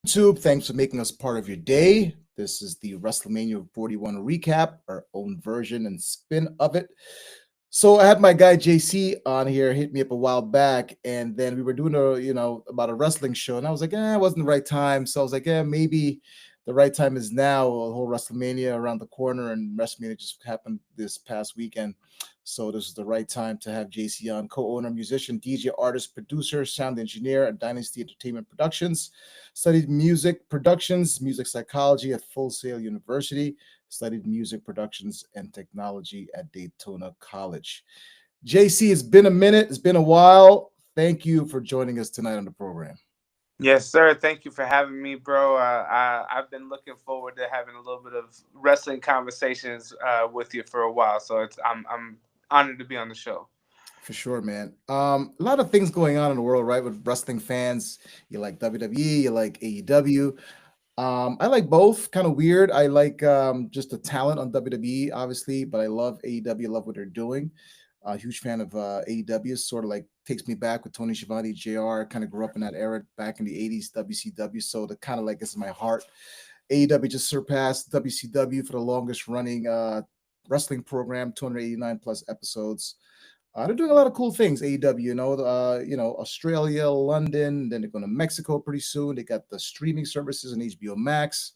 YouTube. Thanks for making us part of your day. This is the WrestleMania 41 recap, our own version and spin of it. So I had my guy JC on here, hit me up a while back, and then we were doing about a wrestling show, and I was like, it wasn't the right time. So I was like, maybe the right time is now. The whole WrestleMania around the corner, and WrestleMania just happened this past weekend. So this is the right time to have JC on, co-owner, musician, DJ, artist, producer, sound engineer at Dynasty Entertainment Productions. Studied music productions, music psychology at Full Sail University. Studied music productions and technology at Daytona College. JC, it's been a minute. It's been a while. Thank you for joining us tonight on the program. Yes, sir. Thank you for having me, bro. I've been looking forward to having a little bit of wrestling conversations with you for a while, so I'm honored to be on the show. For sure, man. A lot of things going on in the world, right? With wrestling fans, you like WWE, you like AEW. I like both. Kind of weird. I like just the talent on WWE, obviously, but I love AEW. I love what they're doing. Huge fan of AEW. Sort of like takes me back with Tony Schiavone, JR. Kind of grew up in that era back in the 80s, WCW. So the kind of like is my heart. AEW just surpassed WCW for the longest running wrestling program, 289 plus episodes. They're doing a lot of cool things. AEW, Australia, London, then they're going to Mexico pretty soon. They got the streaming services on HBO Max,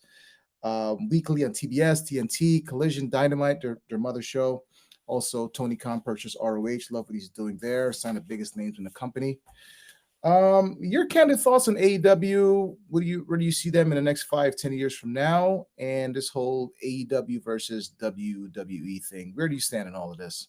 weekly on TBS, TNT, Collision, Dynamite, their mother show. Also, Tony Khan purchased ROH. Love what he's doing there. Signed the biggest names in the company. Your candid thoughts on AEW? Where do you see them in the next 5, 10 years from now? And this whole AEW versus WWE thing. Where do you stand in all of this?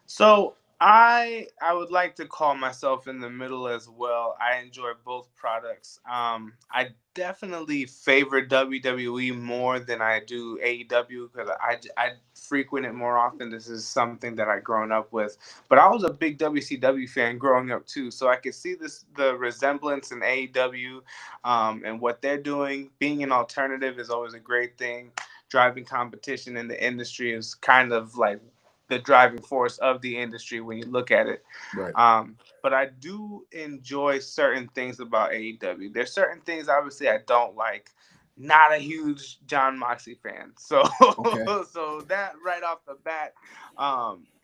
So I would like to call myself in the middle as well. I enjoy both products. I definitely favor WWE more than I do AEW because I frequent it more often. This is something that I grown up with. But I was a big WCW fan growing up too, so I could see the resemblance in AEW and what they're doing. Being an alternative is always a great thing. Driving competition in the industry is kind of like the driving force of the industry when you look at it. Right. But I do enjoy certain things about AEW. There's certain things obviously I don't like. Not a huge John Moxley fan, so Okay. so that right off the bat,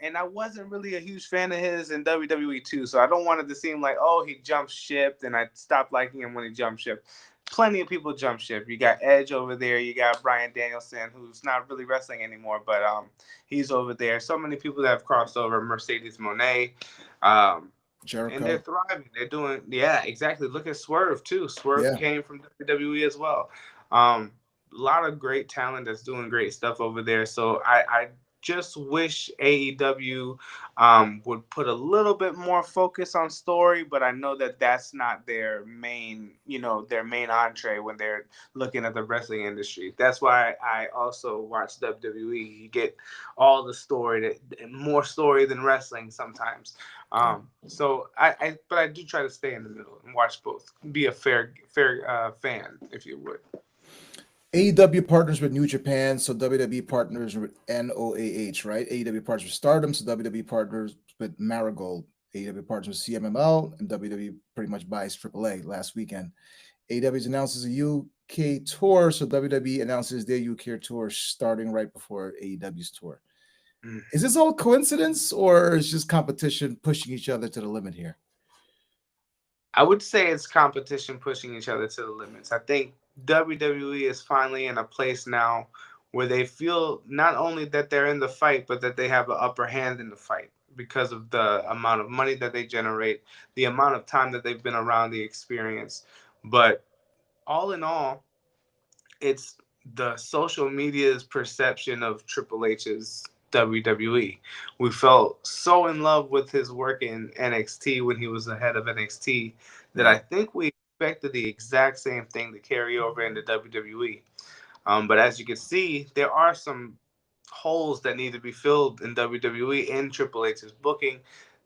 and I wasn't really a huge fan of his in WWE too. So I don't want it to seem like he jumped ship, and I stopped liking him when he jumped ship. Plenty of people jump ship. You got Edge over there. You got Bryan Danielson, who's not really wrestling anymore, but he's over there. So many people that have crossed over. Mercedes Monet. Um, and they're Jericho. thriving. They're doing, yeah, exactly. Look at Swerve too. Swerve Yeah. came from WWE as well. A lot of great talent that's doing great stuff over there. So I just wish AEW would put a little bit more focus on story, but I know that that's not their main, their main entree when they're looking at the wrestling industry. That's why I also watch WWE. You get all the story, more story than wrestling sometimes. Yeah. But I do try to stay in the middle and watch both. Be a fair fan, if you would. AEW partners with New Japan, so WWE partners with NOAH, right? AEW partners with Stardom, so WWE partners with Marigold. AEW partners with CMML, and WWE pretty much buys AAA last weekend. AEW announces a UK tour, so WWE announces their UK tour starting right before AEW's tour. Mm. Is this all coincidence, or is just competition pushing each other to the limit here? I would say it's competition pushing each other to the limits. I think WWE is finally in a place now where they feel not only that they're in the fight, but that they have an upper hand in the fight because of the amount of money that they generate, the amount of time that they've been around the experience. But all in all, it's the social media's perception of Triple H's WWE. We felt so in love with his work in NXT when he was the head of NXT that I Right. think we expected the exact same thing to carry over into WWE. But as you can see, there are some holes that need to be filled in WWE in Triple H's booking,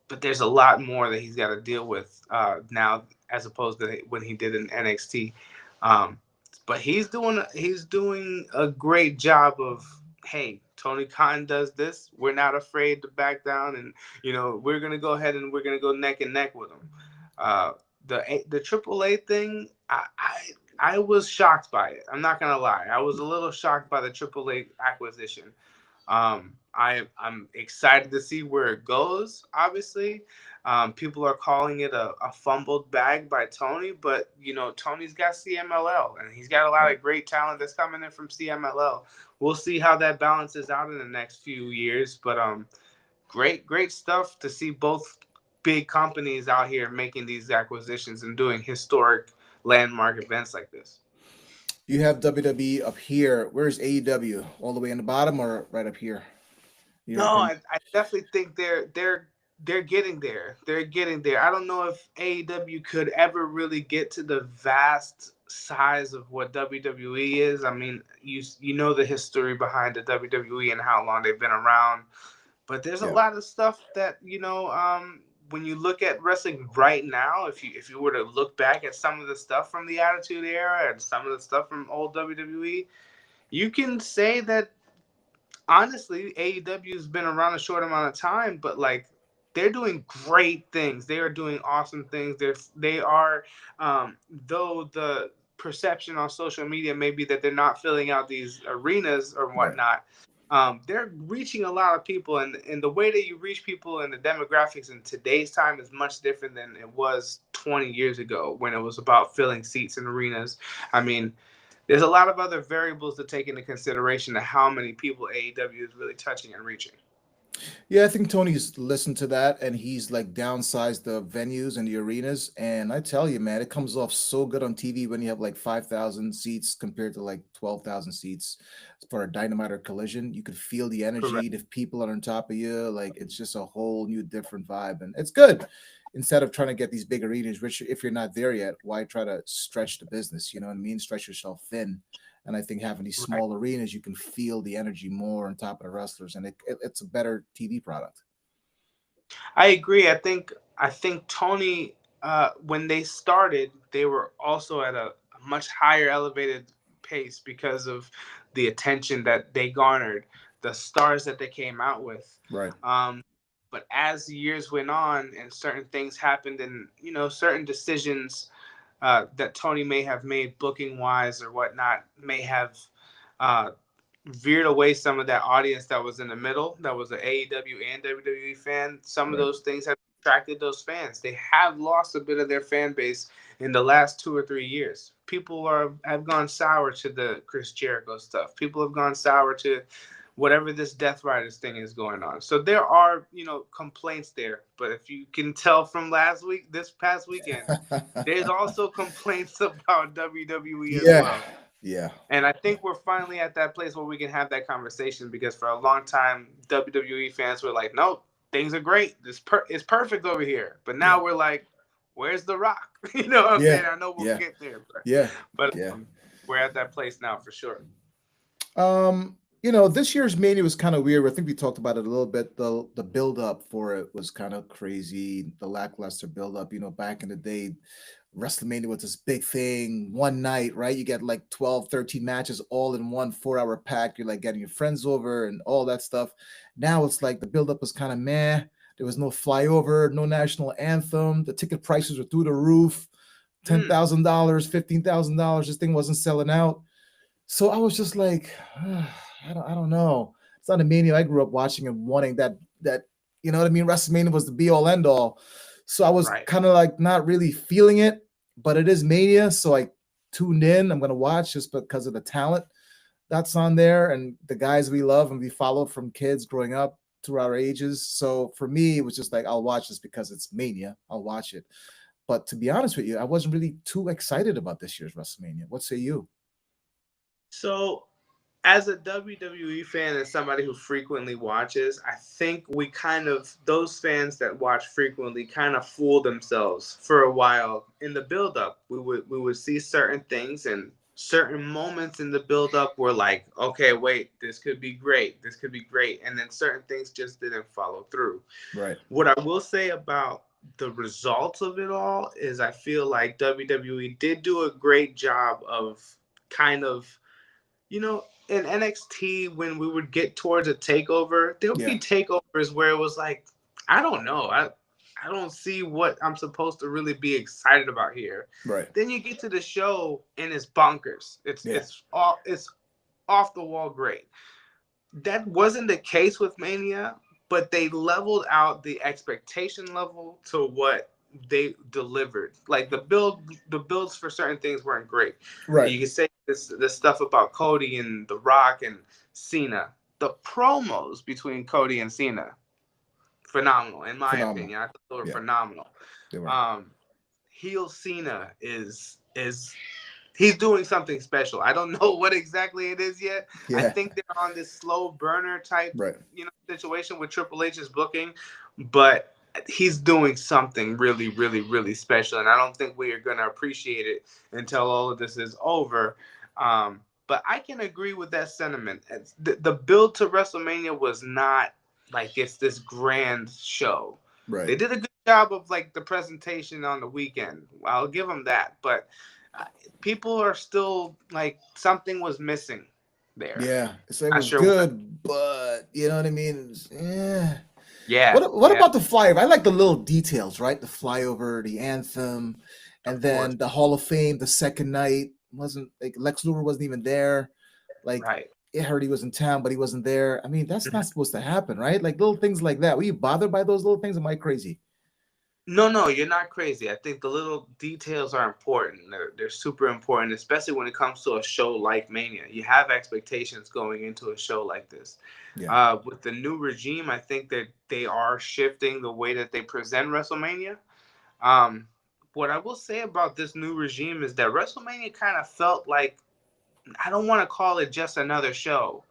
but there's a lot more that he's got to deal with now as opposed to when he did in NXT. Um, but he's doing a great job of, hey, Tony Khan does this. We're not afraid to back down, and we're gonna go ahead and we're gonna go neck and neck with him. Uh, the AAA thing, I was shocked by it. I'm not gonna lie. I was a little shocked by the AAA acquisition. I'm excited to see where it goes. Obviously, people are calling it a fumbled bag by Tony, but Tony's got CMLL and he's got a lot Right. of great talent that's coming in from CMLL. We'll see how that balances out in the next few years, but great stuff to see both big companies out here making these acquisitions and doing historic landmark events like this. You have WWE up here. Where's AEW? All the way in the bottom or right up here? In your No, opinion? I definitely think they're getting there. They're getting there. I don't know if AEW could ever really get to the vast size of what WWE is. I mean, you know the history behind the WWE and how long they've been around, but there's a Yeah. lot of stuff that when you look at wrestling right now, if you were to look back at some of the stuff from the Attitude Era and some of the stuff from old WWE, you can say that honestly, AEW has been around a short amount of time, but like they're doing great things. They are doing awesome things. They are though the perception on social media may be that they're not filling out these arenas or Right. whatnot. They're reaching a lot of people, and the way that you reach people and the demographics in today's time is much different than it was 20 years ago when it was about filling seats in arenas. I mean, there's a lot of other variables to take into consideration to how many people AEW is really touching and reaching. Yeah, I think Tony's listened to that and he's like downsized the venues and the arenas. And I tell you, man, it comes off so good on TV when you have like 5,000 seats compared to like 12,000 seats for a Dynamite or Collision. You could feel the Correct. energy. The people are on top of you. Like it's just a whole new different vibe. And it's good. Instead of trying to get these big arenas, which if you're not there yet, why try to stretch the business? You know what I mean? Stretch yourself thin. And I think having these Right. small arenas, you can feel the energy more on top of the wrestlers, and it's a better TV product. I agree. I think Tony, when they started, they were also at a much higher elevated pace because of the attention that they garnered, the stars that they came out with. Right. Um, but as the years went on and certain things happened, and certain decisions that Tony may have made booking wise or whatnot may have uh, veered away some of that audience that was in the middle, that was an AEW and WWE fan. Some of Right. those things have attracted those fans. They have lost a bit of their fan base in the last 2 or 3 years. People have gone sour to the Chris Jericho stuff. People have gone sour to whatever this Death Riders thing is going on. So there are, complaints there. But if you can tell from this past weekend, there's also complaints about WWE as Yeah. well. Yeah. And I think we're finally at that place where we can have that conversation because for a long time, WWE fans were like, nope, things are great. It's perfect over here. But Yeah. now we're like, where's The Rock? You know what I'm Yeah. saying? I know we'll Yeah. get there, Yeah. but Yeah. we're at that place now for sure. This year's Mania was kind of weird. I think we talked about it a little bit. The build up for it was kind of crazy. The lackluster build up. Back in the day, WrestleMania was this big thing, one night, right? You get like 12, 13 matches all in one 4 hour pack. You're like getting your friends over and all that stuff. Now it's like the buildup was kind of meh. There was no flyover, no national anthem. The ticket prices were through the roof. Mm, $10,000, $15,000. This thing wasn't selling out. So I was just like, I don't know. It's not a mania I grew up watching and wanting that you know what I mean. WrestleMania was the be all end all. So I was right. kind of like not really feeling it, but it is Mania, so I tuned in. I'm gonna watch just because of the talent that's on there and the guys we love and we follow from kids growing up through our ages. So for me, it was just like I'll watch this because it's Mania. I'll watch it. But to be honest with you, I wasn't really too excited about this year's WrestleMania. What say you? So, as a WWE fan and somebody who frequently watches, I think those fans that watch frequently kind of fool themselves for a while in the build up. We would see certain things and certain moments in the build up were like, okay, wait, this could be great. This could be great. And then certain things just didn't follow through. Right. What I will say about the results of it all is I feel like WWE did do a great job of kind of in NXT, when we would get towards a takeover, there would Yeah. be takeovers where it was like, I don't know. I don't see what I'm supposed to really be excited about here. Right. Then you get to the show and it's bonkers. Yeah. It's off the wall great. That wasn't the case with Mania, but they leveled out the expectation level to what they delivered. Like the builds for certain things weren't great. Right. You can say this stuff about Cody and The Rock and Cena. The promos between Cody and Cena, phenomenal in my Phenomenal. opinion. I thought they were Yeah. phenomenal. They were. Heel Cena is he's doing something special. I don't know what exactly it is yet. I Yeah. think they're on this slow burner type, Right. situation with Triple H's booking, but he's doing something really, really, really special, and I don't think we are going to appreciate it until all of this is over. But I can agree with that sentiment. The build to WrestleMania was not like it's this grand show. Right. They did a good job of like the presentation on the weekend. I'll give them that, but people are still like something was missing there. Yeah. So it Not was sure what. good, but you know what I mean? Yeah. Yeah. What Yeah, about the flyover? I like the little details, right? The flyover, the anthem, and of course. then the Hall of Fame, the second night wasn't like Lex Luger wasn't even there. Like Right. it heard he was in town, but he wasn't there. I mean, that's Mhm. not supposed to happen, right? Like little things like that. Were you bothered by those little things? Am I crazy? No, you're not crazy. I think the little details are important. They're super important, especially when it comes to a show like Mania. You have expectations going into a show like this. Yeah. With the new regime, I think that they are shifting the way that they present WrestleMania. Um, what I will say about this new regime is that WrestleMania kind of felt like, I don't want to call it just another show,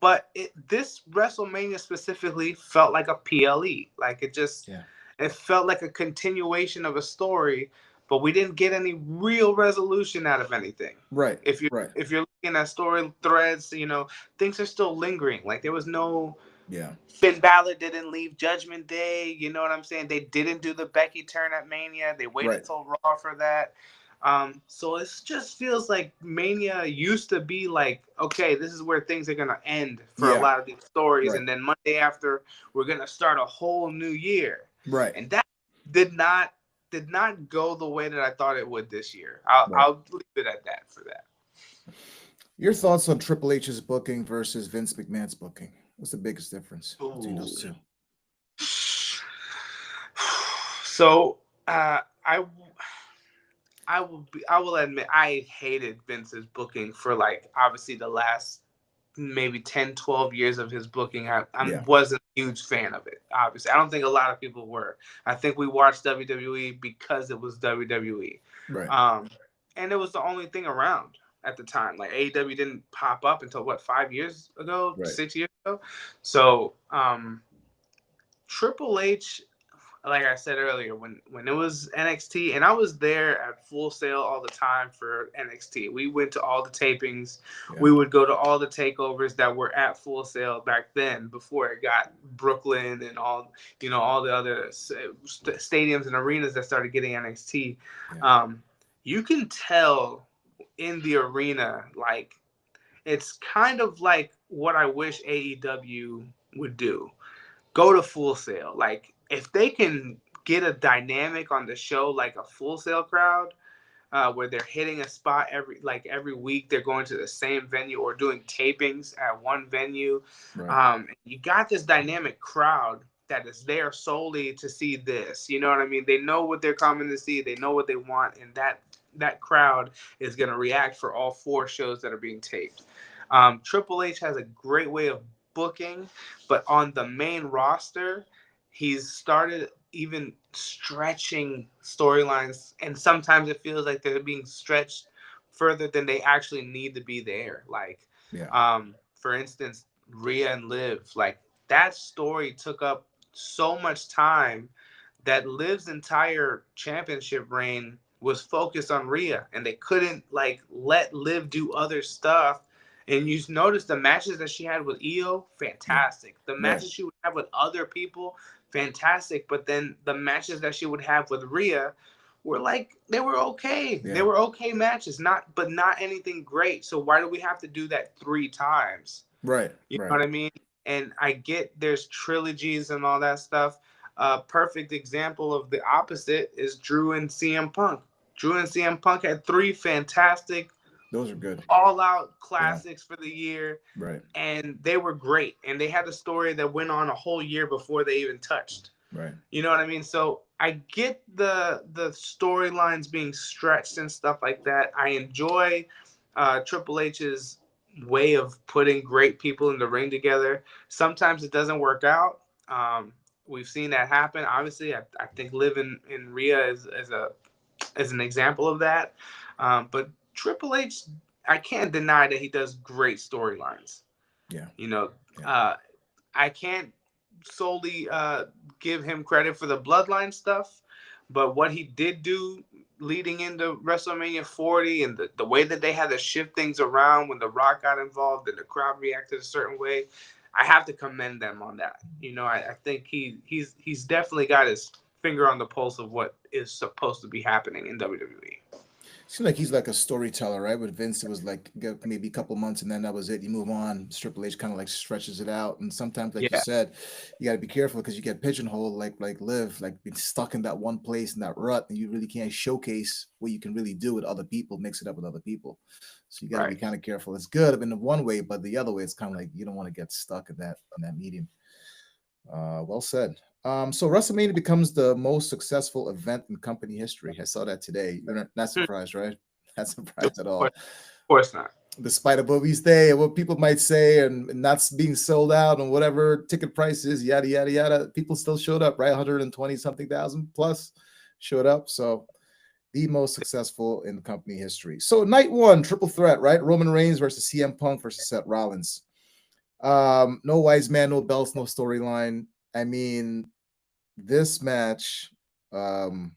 but this WrestleMania specifically felt like a PLE. Like Yeah. it felt like a continuation of a story, but we didn't get any real resolution out of anything. Right. If you Right. if you're looking at story threads, things are still lingering. Like there was no Yeah. Finn Balor didn't leave Judgment Day. You know what I'm saying? They didn't do the Becky turn at Mania. They waited Right. till Raw for that. So it just feels like Mania used to be like, okay, this is where things are gonna end for a Yeah. lot of these stories, Right. and then Monday after we're gonna start a whole new year, Right. and that did not go the way that I thought it would this year. I'll leave it at that for that. Your thoughts on Triple H's booking versus Vince McMahon's booking? What's the biggest difference between those two? So I will admit I hated Vince's booking for like obviously the last maybe 10, 12 years of his booking. I Yeah. wasn't a huge fan of it. Obviously, I don't think a lot of people were. I think we watched WWE because it was WWE. Right. And it was the only thing around at the time. Like AEW didn't pop up until what, 5 years ago, Right. 6 years ago. So Triple H, like I said earlier, when it was NXT, and I was there at Full Sail all the time for NXT. We went to all the tapings. Yeah. We would go to all the takeovers that were at Full Sail back then, before it got Brooklyn and all the other stadiums and arenas that started getting NXT. Yeah. You can tell in the arena, like, it's kind of like what I wish AEW would do. Go to Full Sail. Like, if they can get a dynamic on the show, like a Full Sail crowd, where they're hitting a spot every week, they're going to the same venue or doing tapings at one venue. Right. You got this dynamic crowd that is there solely to see this. You know what I mean? They know what they're coming to see. They know what they want, and that crowd is going to react for all 4 shows that are being taped. Triple H has a great way of booking, but on the main roster, he's started even stretching storylines, and sometimes it feels like they're being stretched further than they actually need to be there. Like, Yeah. for instance, Rhea and Liv, like that story took up so much time that Liv's entire championship reign was focused on Rhea, and they couldn't like let Liv do other stuff. And you notice the matches that she had with Io, fantastic. The matches she would have with other people, fantastic. But then the matches that she would have with Rhea were like, they were okay. Yeah. They were okay matches, not anything great. So why do we have to do that 3 times? Right. You Right. know what I mean? And I get there's trilogies and all that stuff. A perfect example of the opposite is Drew and CM Punk. Drew and CM Punk had three fantastic, Those are good. all-out Yeah. classics for the year, Right. and they were great. And they had a story that went on a whole year before they even touched. Right. You know what I mean? So I get the storylines being stretched and stuff like that. I enjoy Triple H's way of putting great people in the ring together. Sometimes it doesn't work out. We've seen that happen. Obviously, I think Liv in Rhea is an example of that. But Triple H, I can't deny that he does great storylines. Yeah. You know, Yeah. I can't solely give him credit for the bloodline stuff, but what he did do leading into WrestleMania 40 and the way that they had to shift things around when The Rock got involved and the crowd reacted a certain way, I have to commend them on that. You know, I think he's definitely got his finger on the pulse of what is supposed to be happening in WWE. Seems like he's like a storyteller, right? With Vince, it was like maybe a couple months and then that was it. You move on. Triple H kind of like stretches it out, and sometimes, like you Yeah, said, you got to be careful because you get pigeonholed, like Liv, like being stuck in that one place in that rut, and you really can't showcase what you can really do with other people, mix it up with other people. So you got to be right. kind of careful. It's good in the one way, but the other way, it's kind of like you don't want to get stuck in that medium. Well said. So WrestleMania becomes the most successful event in company history. I saw that today. You're not Hmm. surprised, right? Not Of surprised at course, all. of course not. Despite of what we say and what people might say and not being sold out and whatever ticket prices, yada yada yada, people still showed up, right? 120 something thousand plus showed up. So the most successful in company history. So night one, triple threat, right? Roman Reigns versus CM Punk versus Seth Rollins. No wise man, no belts, no storyline. I mean, this match, um,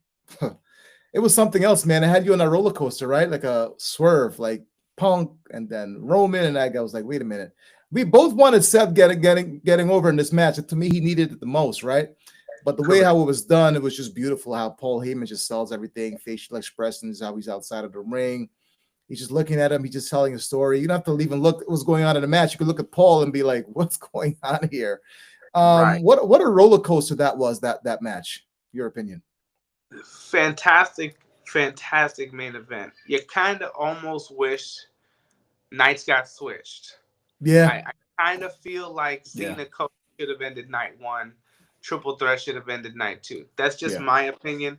it was something else, man. It had you on a roller coaster, right? Like a swerve, like Punk and then Roman, and that guy was like, wait a minute. We both wanted Seth getting over in this match. To me, he needed it the most, right? But the way Correct. how it was done, it was just beautiful. How Paul Heyman just sells everything, facial expressions, how he's outside of the ring. He's just looking at him. He's just telling a story. You don't have to even look at what's going on in the match. You can look at Paul and be like, "What's going on here?" Right. What a roller coaster that was. That match. Your opinion? Fantastic, fantastic main event. You kind of almost wish nights got switched. Yeah, I kind of feel like yeah, Cena Cody should have ended night one. Triple Threat should have ended night two. That's just yeah, my opinion.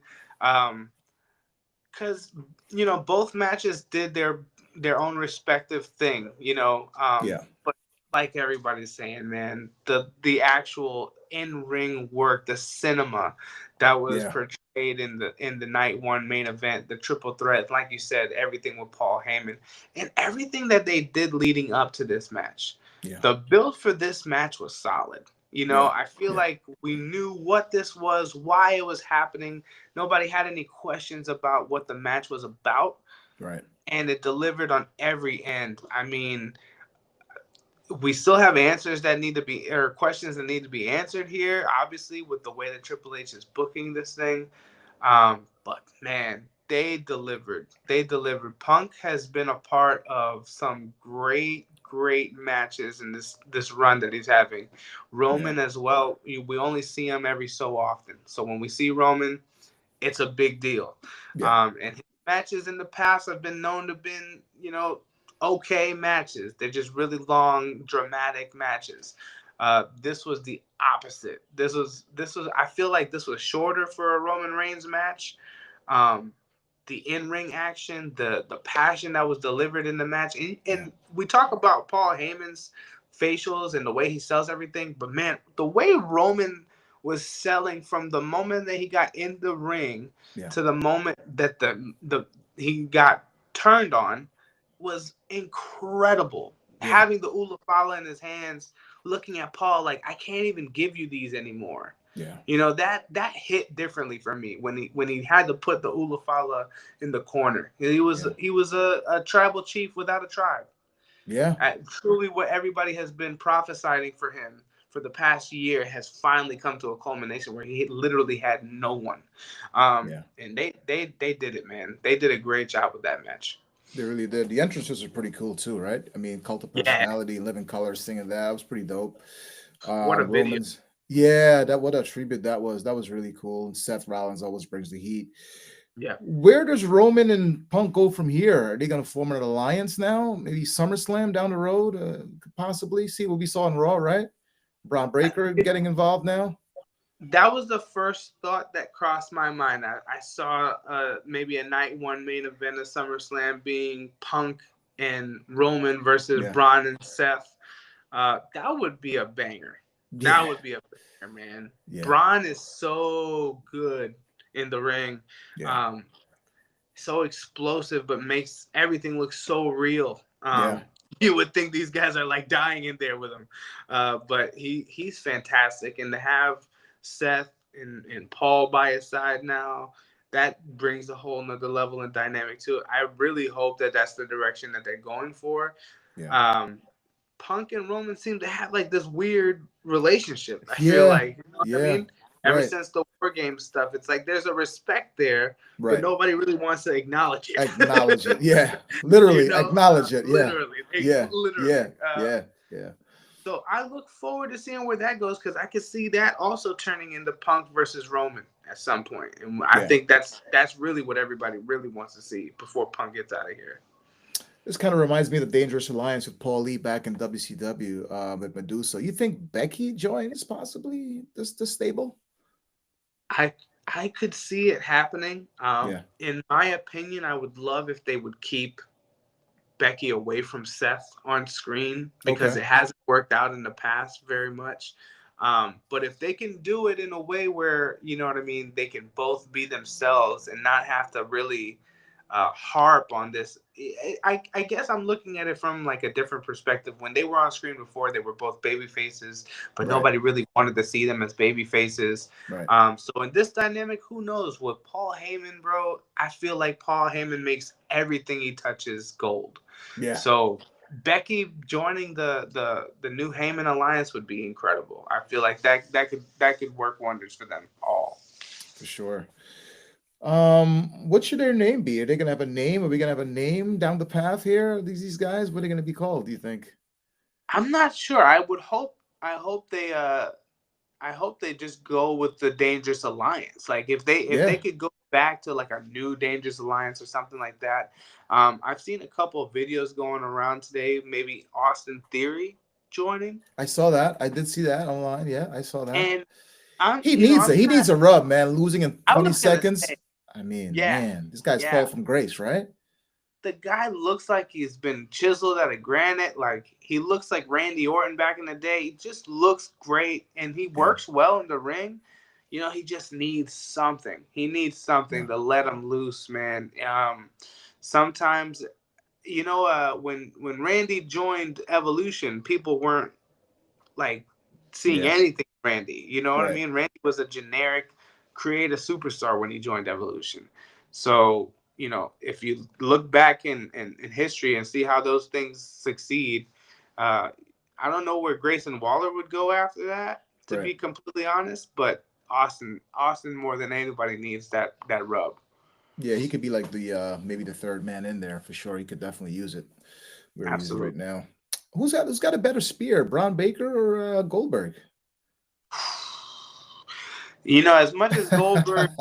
Because both matches did their own respective thing. yeah, But like everybody's saying, man, the actual in ring work, the cinema that was yeah, portrayed in the night one main event, the triple threat, like you said, everything with Paul Heyman and everything that they did leading up to this match. yeah, The build for this match was solid. yeah, I feel yeah. like we knew what this was, why it was happening. Nobody had any questions about what the match was about, Right. and it delivered on every end. I mean, we still have answers that need to be, or questions that need to be answered here, obviously, with the way that Triple H is booking this thing. But man, they delivered. They delivered. Punk has been a part of some great, great matches in this run that he's having. Yeah, Roman as well. We only see him every so often. So when we see Roman, it's a big deal. yeah, And his matches in the past have been known to have been, okay matches. They're just really long, dramatic matches. This was the opposite. This was. I feel like this was shorter for a Roman Reigns match. Um, the in-ring action, the passion that was delivered in the match, and, yeah, and we talk about Paul Heyman's facials and the way he sells everything, but man, the way Roman was selling from the moment that he got in the ring yeah, to the moment that the he got turned on was incredible. yeah, Having the Ulafala in his hands, looking at Paul like, I can't even give you these anymore. yeah, That hit differently for me when he had to put the Ulafala in the corner. He was a tribal chief without a tribe. yeah, Truly, what everybody has been prophesying for him for the past year has finally come to a culmination where he literally had no one. yeah. And they did it, man. They did a great job with that match. They really did. The entrances are pretty cool too, right? I mean, Cult of Yeah, Personality, Living Color singing that was pretty dope. what a video. Romans. Yeah, that what a tribute that was. That was really cool. And Seth Rollins always brings the heat. Yeah. Where does Roman and Punk go from here? Are they going to form an alliance now? Maybe SummerSlam down the road? Could possibly see what we saw in Raw, right? Braun Breaker getting involved now. That was the first thought that crossed my mind. I saw maybe a night one main event of SummerSlam being Punk and Roman versus Yeah, Braun and Seth. That would be a banger. That yeah, would be a banger, man. yeah, Braun is so good in the ring. yeah, Um, so explosive, but makes everything look so real. yeah, You would think these guys are like dying in there with him, but he's fantastic. And to have Seth and Paul by his side now, that brings a whole nother level and dynamic to it. I really hope that that's the direction that they're going for. yeah, Um, Punk and Roman seem to have like this weird relationship. I feel yeah, like, you know what I yeah. mean? Ever Right, since the War Games stuff, it's like there's a respect there, but right. nobody really wants to acknowledge Acknowledge it. it. Yeah, You literally know, acknowledge it. Yeah, literally, yeah, literally. yeah, yeah, yeah. So I look forward to seeing where that goes because I can see that also turning into Punk versus Roman at some point, and I Yeah. think that's really what everybody really wants to see before Punk gets out of here. This kind of reminds me of the Dangerous Alliance with Paul Lee back in WCW with Medusa. You think Becky joins possibly this stable? I I could see it happening. Yeah. In my opinion, I would love if they would keep Becky away from Seth on screen because Okay. it hasn't worked out in the past very much. But if they can do it in a way where, you know what I mean, they can both be themselves and not have to really harp on this. I guess I'm looking at it from like a different perspective. When they were on screen before, they were both baby faces, but Right. nobody really wanted to see them as baby faces. Right. So in this dynamic, who knows? With Paul Heyman, bro, I feel like Paul Heyman makes everything he touches gold. Yeah. So Becky joining the new Heyman alliance would be incredible. I feel like that could work wonders for them all. For sure. What should their name be? Are they gonna have a name? Are we gonna have a name down the path here? These guys, what are they gonna be called? Do you think? I'm not sure. I hope they just go with the Dangerous Alliance. Like if they Yeah, could go back to like a new Dangerous Alliance or something like that. I've seen a couple of videos going around today. Maybe Austin Theory joining, I saw that. I did see that online. Yeah, I saw that. and I'm He you know needs I'm it. He kind of. needs a rub, man. Losing in I 20 was gonna seconds. say, I mean, yeah, man, this guy's fall yeah. from grace, right? The guy looks like he's been chiseled out of granite. Like he looks like Randy Orton back in the day. He just looks great, and he Yeah, works well in the ring. He just needs something. He needs yeah, something to let him loose, man. Sometimes, when Randy joined Evolution, people weren't like seeing yeah. anything Randy. You know what I Right. mean? Randy was a generic creative superstar when he joined Evolution. So, if you look back in history and see how those things succeed, uh, I don't know where Grayson Waller would go after that, to Right. be completely honest, but Austin more than anybody needs that rub. Yeah, he could be like the maybe the third man in there for sure. He could definitely use it where he is right Absolutely. now. Who's got a better spear, Braun Baker or Goldberg? As much as Goldberg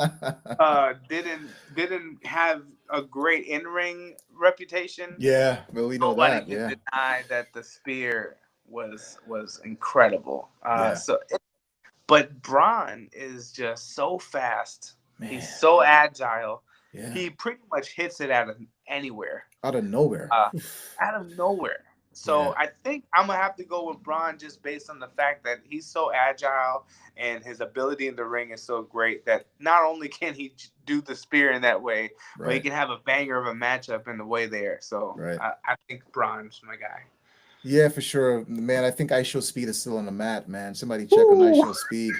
didn't have a great in ring reputation, Yeah, well, we know nobody that. can Yeah, deny that the spear was incredible. yeah, But Braun is just so fast. He's man, so agile. yeah, He pretty much hits it out of anywhere, out of nowhere. uh, Oof. out of nowhere. Yeah, So I think I'm gonna have to go with Braun just based on the fact that he's so agile and his ability in the ring is so great that not only can he do the spear in that way, but he right, can have a banger of a matchup in the way there. So right. I think Braun's my guy. Yeah, for sure, man. I think I Show Speed is still on the mat, man. Somebody check on I Woo! Show Speed.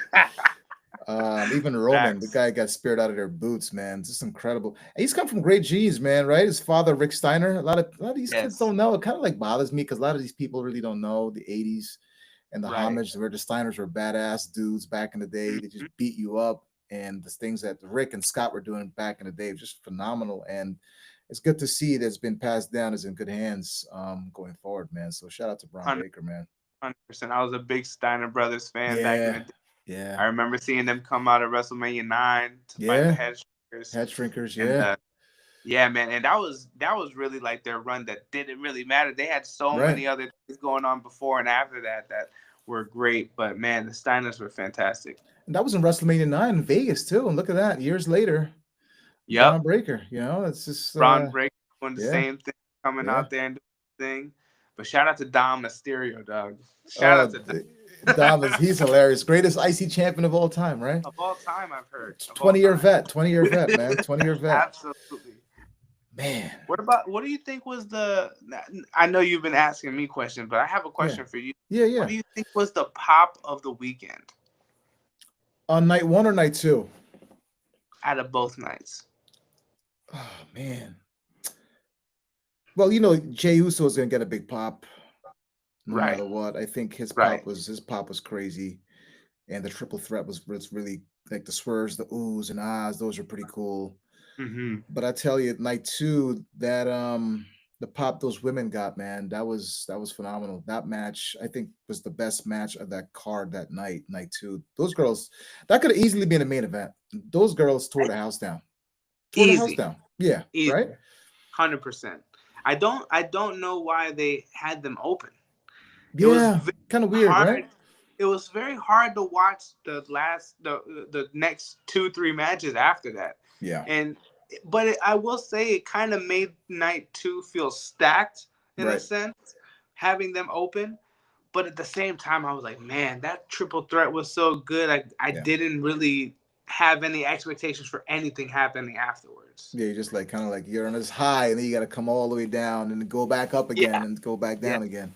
Even Roman, the Facts. guy got speared out of their boots, man. Just incredible. And he's come from great genes, man. Right? His father, Rick Steiner. A lot of these kids Yes. don't know. It kind of like bothers me because a lot of these people really don't know the '80s and the Right. homage where the Steiners were badass dudes back in the day. They just Mhm. beat you up, and the things that Rick and Scott were doing back in the day was just phenomenal. And it's good to see that's been passed down is in good hands going forward, man. So shout out to Braun Baker, man. 100%. I was a big Steiner Brothers fan back in the Yeah, day. Yeah. I remember seeing them come out at WrestleMania 9 to fight the Yeah. Head Shrinkers. Head Shrinkers. And Yeah. yeah, man, and that was really like their run that didn't really matter. They had so Right. many other things going on before and after that were great. But man, the Steiners were fantastic. And that was in WrestleMania 9 in Vegas too. And look at that. Years later, Braun Yep, Breaker. It's just Braun Breaker doing the yeah. same thing, coming Yeah. out there and doing the thing. But shout out to Dom Mysterio, dog. Shout out Oh, to Dom. Dom he's hilarious. Greatest IC champion of all time, right? Of all time, I've heard. Of all 20-year time. vet, 20-year vet, man. 20-year vet. Absolutely. Man. What do you think was the? I know you've been asking me questions, but I have a question for you. Yeah. What do you think was the pop of the weekend On night 1 or night 2? out of both nights? Oh man. Well, Jey Uso is gonna get a big pop, no Right. matter what. I think his Right. pop was crazy, and the triple threat was really like the swerves, the oohs and ahs. Those are pretty cool. Mm-hmm. But I tell you, night 2, that the pop those women got, man, that was phenomenal. That match, I think, was the best match of that card that night, night 2. Those girls, that could have easily been a main event. Those girls tore the house down. Tore the house Easy. down. Yeah. Easy. Right. 100%. I don't know why they had them open. Yeah. Kind of weird, right? It was very hard to watch the next 2-3 matches after that. Yeah. But I will say it kind of made night 2 feel stacked in a sense, having them open. But at the same time, I was like, man, that triple threat was so good. I didn't really have any expectations for anything happening afterwards. Yeah, you're just like kind of like you're on this high, and then you got to come all the way down and go back up again and go back down again.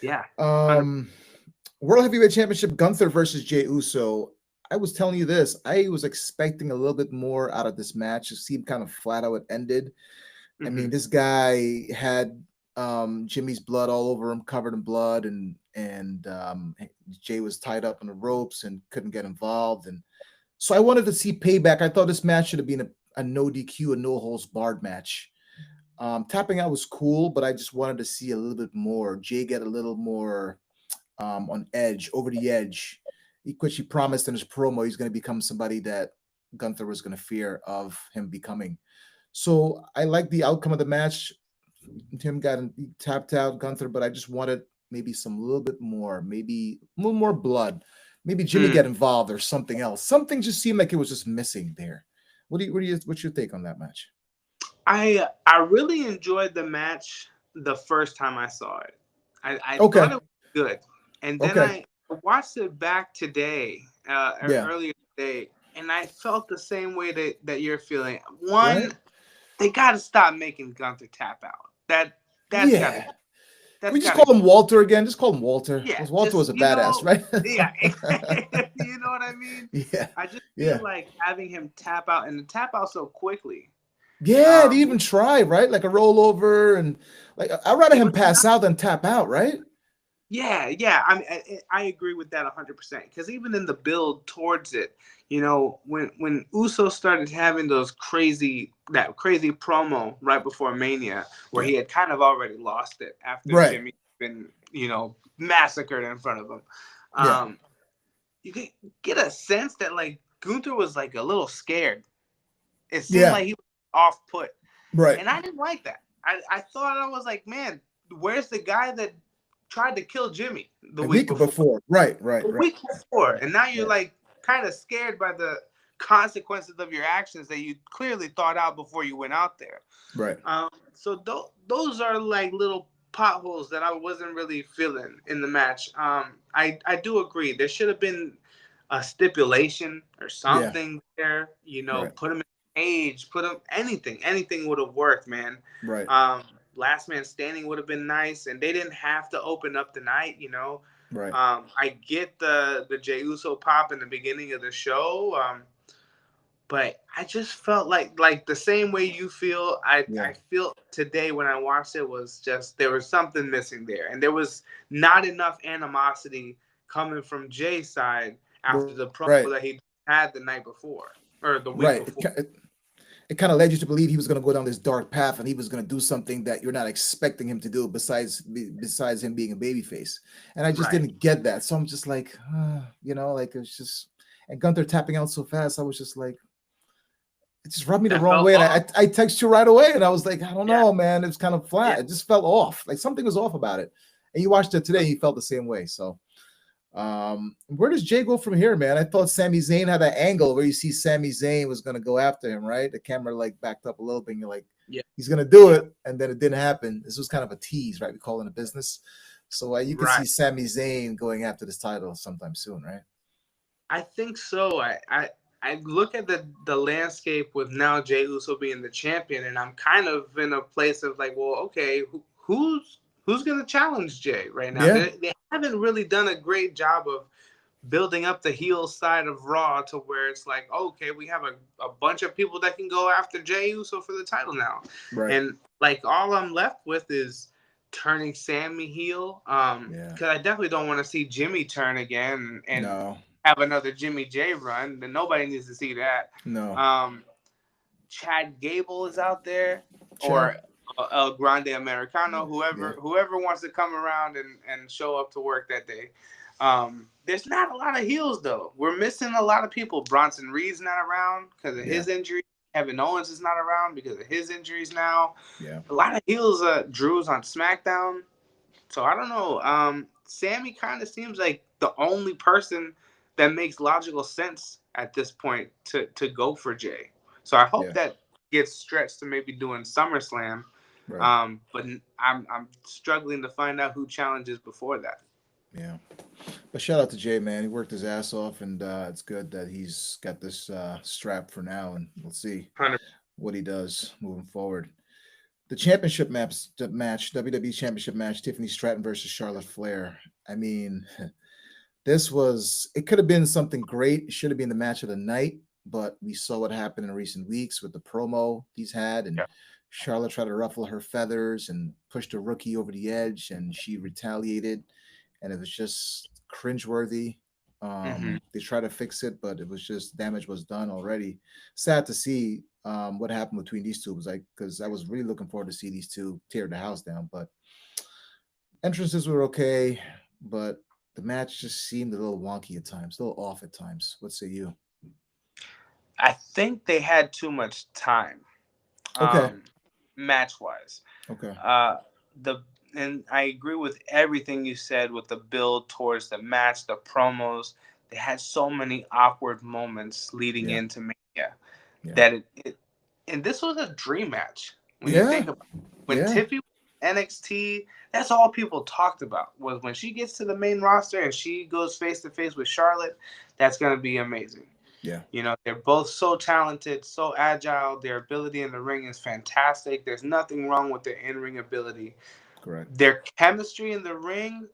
Yeah. World Heavyweight Championship, Gunther versus Jey Uso. I was telling you this. I was expecting a little bit more out of this match. It seemed kind of flat how it ended. Mm-hmm. I mean, this guy had Jimmy's blood all over him, covered in blood, and Jey was tied up in the ropes and couldn't get involved. And so I wanted to see payback. I thought this match should have been a no DQ, a no holds barred match. Tapping out was cool, but I just wanted to see a little bit more. Jey get a little more on edge, over the edge. He promised in his promo he's going to become somebody that Gunther was going to fear of him becoming. So I like the outcome of the match. Tim got tapped out, Gunther, but I just wanted maybe a little bit more, maybe a little more blood. Maybe Jimmy get involved or something else. Something just seemed like it was just missing there. What's your take on that match? I really enjoyed the match the first time I saw it. I thought it was good. And then I watched it back today, earlier today, and I felt the same way that you're feeling. One, they got to stop making Gunther tap out. That's gotta, we just call him Walter again. Just call him Walter. Yeah, Walter was a badass, right? Yeah. You know what I mean? Yeah. I just feel like having him tap out and tap out so quickly. Yeah, they even try, right? Like a rollover, and like I'd rather him pass out than tap out, right? Yeah. I mean, I agree with that 100%. Because even in the build towards it, when Uso started having that crazy promo right before Mania, where he had kind of already lost it after Jimmy been massacred in front of him, you can get a sense that like Gunther was like a little scared. It seemed like he was off put, and I didn't like that. I thought, I was like, man, where's the guy that tried to kill Jimmy the week before? Right. The week before, and now you're like kind of scared by the consequences of your actions that you clearly thought out before you went out there. Right. So those are like little potholes that I wasn't really feeling in the match. I do agree. There should have been a stipulation or something there. Put him in cage, put him anything would have worked, man. Right. Last man standing would have been nice, and they didn't have to open up the night. Right. I get the Jey Uso pop in the beginning of the show, but I just felt like the same way you feel. I feel today when I watched it was just there was something missing there, and there was not enough animosity coming from Jay's side after the promo that he had the night before or the week before. it kind of led you to believe he was going to go down this dark path and he was going to do something that you're not expecting him to do besides him being a babyface. And I just Right. didn't get that. So I'm just like, like it's just, and Gunther tapping out so fast. I was just like, it just rubbed me the That wrong felt way. And off. I text you right away. And I was like, I don't Yeah. know, man. It was kind of Yeah. flat. It just felt off. Like something was off about it. And you watched it today, you felt the same way. So where does Jay go from here, man? I thought Sami Zayn had an angle where you see Sami Zayn was going to go after him, right? The camera like backed up a little bit, and you're like, Yeah. he's going to do Yeah. it, and then it didn't happen. This was kind of a tease, right? We call it a business, so you can see Right. Sami Zayn going after this title sometime soon, right? I think so. I look at the landscape with now Jey Uso being the champion, and I'm kind of in a place of like, well, okay, who's gonna challenge Jay right now? Yeah, They haven't really done a great job of building up the heel side of Raw to where it's like, okay, we have a bunch of people that can go after Jey Uso for the title now. right. And like all I'm left with is turning Sammy heel. Yeah. Because I definitely don't want to see Jimmy turn again and No, have another Jimmy J run. Then nobody needs to see that. no. Chad Gable is out there, or Chad, El Grande Americano, yeah, whoever wants to come around and show up to work that day. There's not a lot of heels though. We're missing a lot of people. Bronson Reed's not around because of his injury. Kevin Owens is not around because of his injuries now. yeah, A lot of heels. Drew's on SmackDown, so I don't know. Sammy kind of seems like the only person that makes logical sense at this point to go for Jay. So I hope yeah. that gets stretched to maybe doing SummerSlam. Right. But I'm struggling to find out who challenges before that. Yeah. But shout out to Jay, man. He worked his ass off, and it's good that he's got this strap for now, and we'll see 100. what he does moving forward. The championship match, WWE Championship match, Tiffany Stratton versus Charlotte Flair. I mean, it could have been something great. It should have been the match of the night, but we saw what happened in recent weeks with the promo he's had, and Yeah. Charlotte tried to ruffle her feathers and push the rookie over the edge, and she retaliated, and it was just cringeworthy. Mm-hmm. They tried to fix it, but it was just damage was done already. Sad to see what happened between these two. It was like because I was really looking forward to see these two tear the house down, but entrances were okay, but the match just seemed a little wonky at times, a little off at times. What say you? I think they had too much time, Okay. match wise. Okay. The and I agree with everything you said with the build towards the match, the promos. They had so many awkward moments leading Yeah. into Mania Yeah. that and this was a dream match when you Yeah. think about it. When Yeah. Tiffy NXT, that's all people talked about was when she gets to the main roster and she goes face to face with Charlotte. That's gonna be amazing. Yeah. You know, they're both so talented, so agile. Their ability in the ring is fantastic. There's nothing wrong with their in-ring ability. Correct. Their chemistry in the ring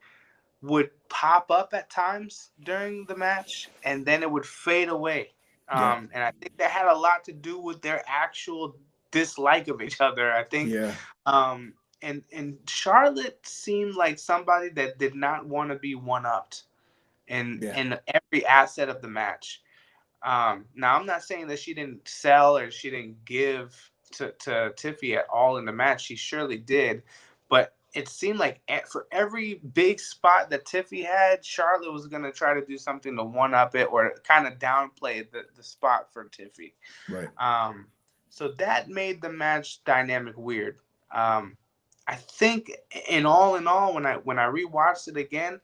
would pop up at times during the match, and then it would fade away. Yeah. And I think that had a lot to do with their actual dislike of each other. I think, Yeah. And Charlotte seemed like somebody that did not want to be one-upped in every asset of the match. Now, I'm not saying that she didn't sell or she didn't give to Tiffy at all in the match. She surely did. But it seemed like for every big spot that Tiffy had, Charlotte was going to try to do something to one-up it or kind of downplay the spot for Tiffy. Right. So that made the match dynamic weird. I think in all, when I rewatched it again,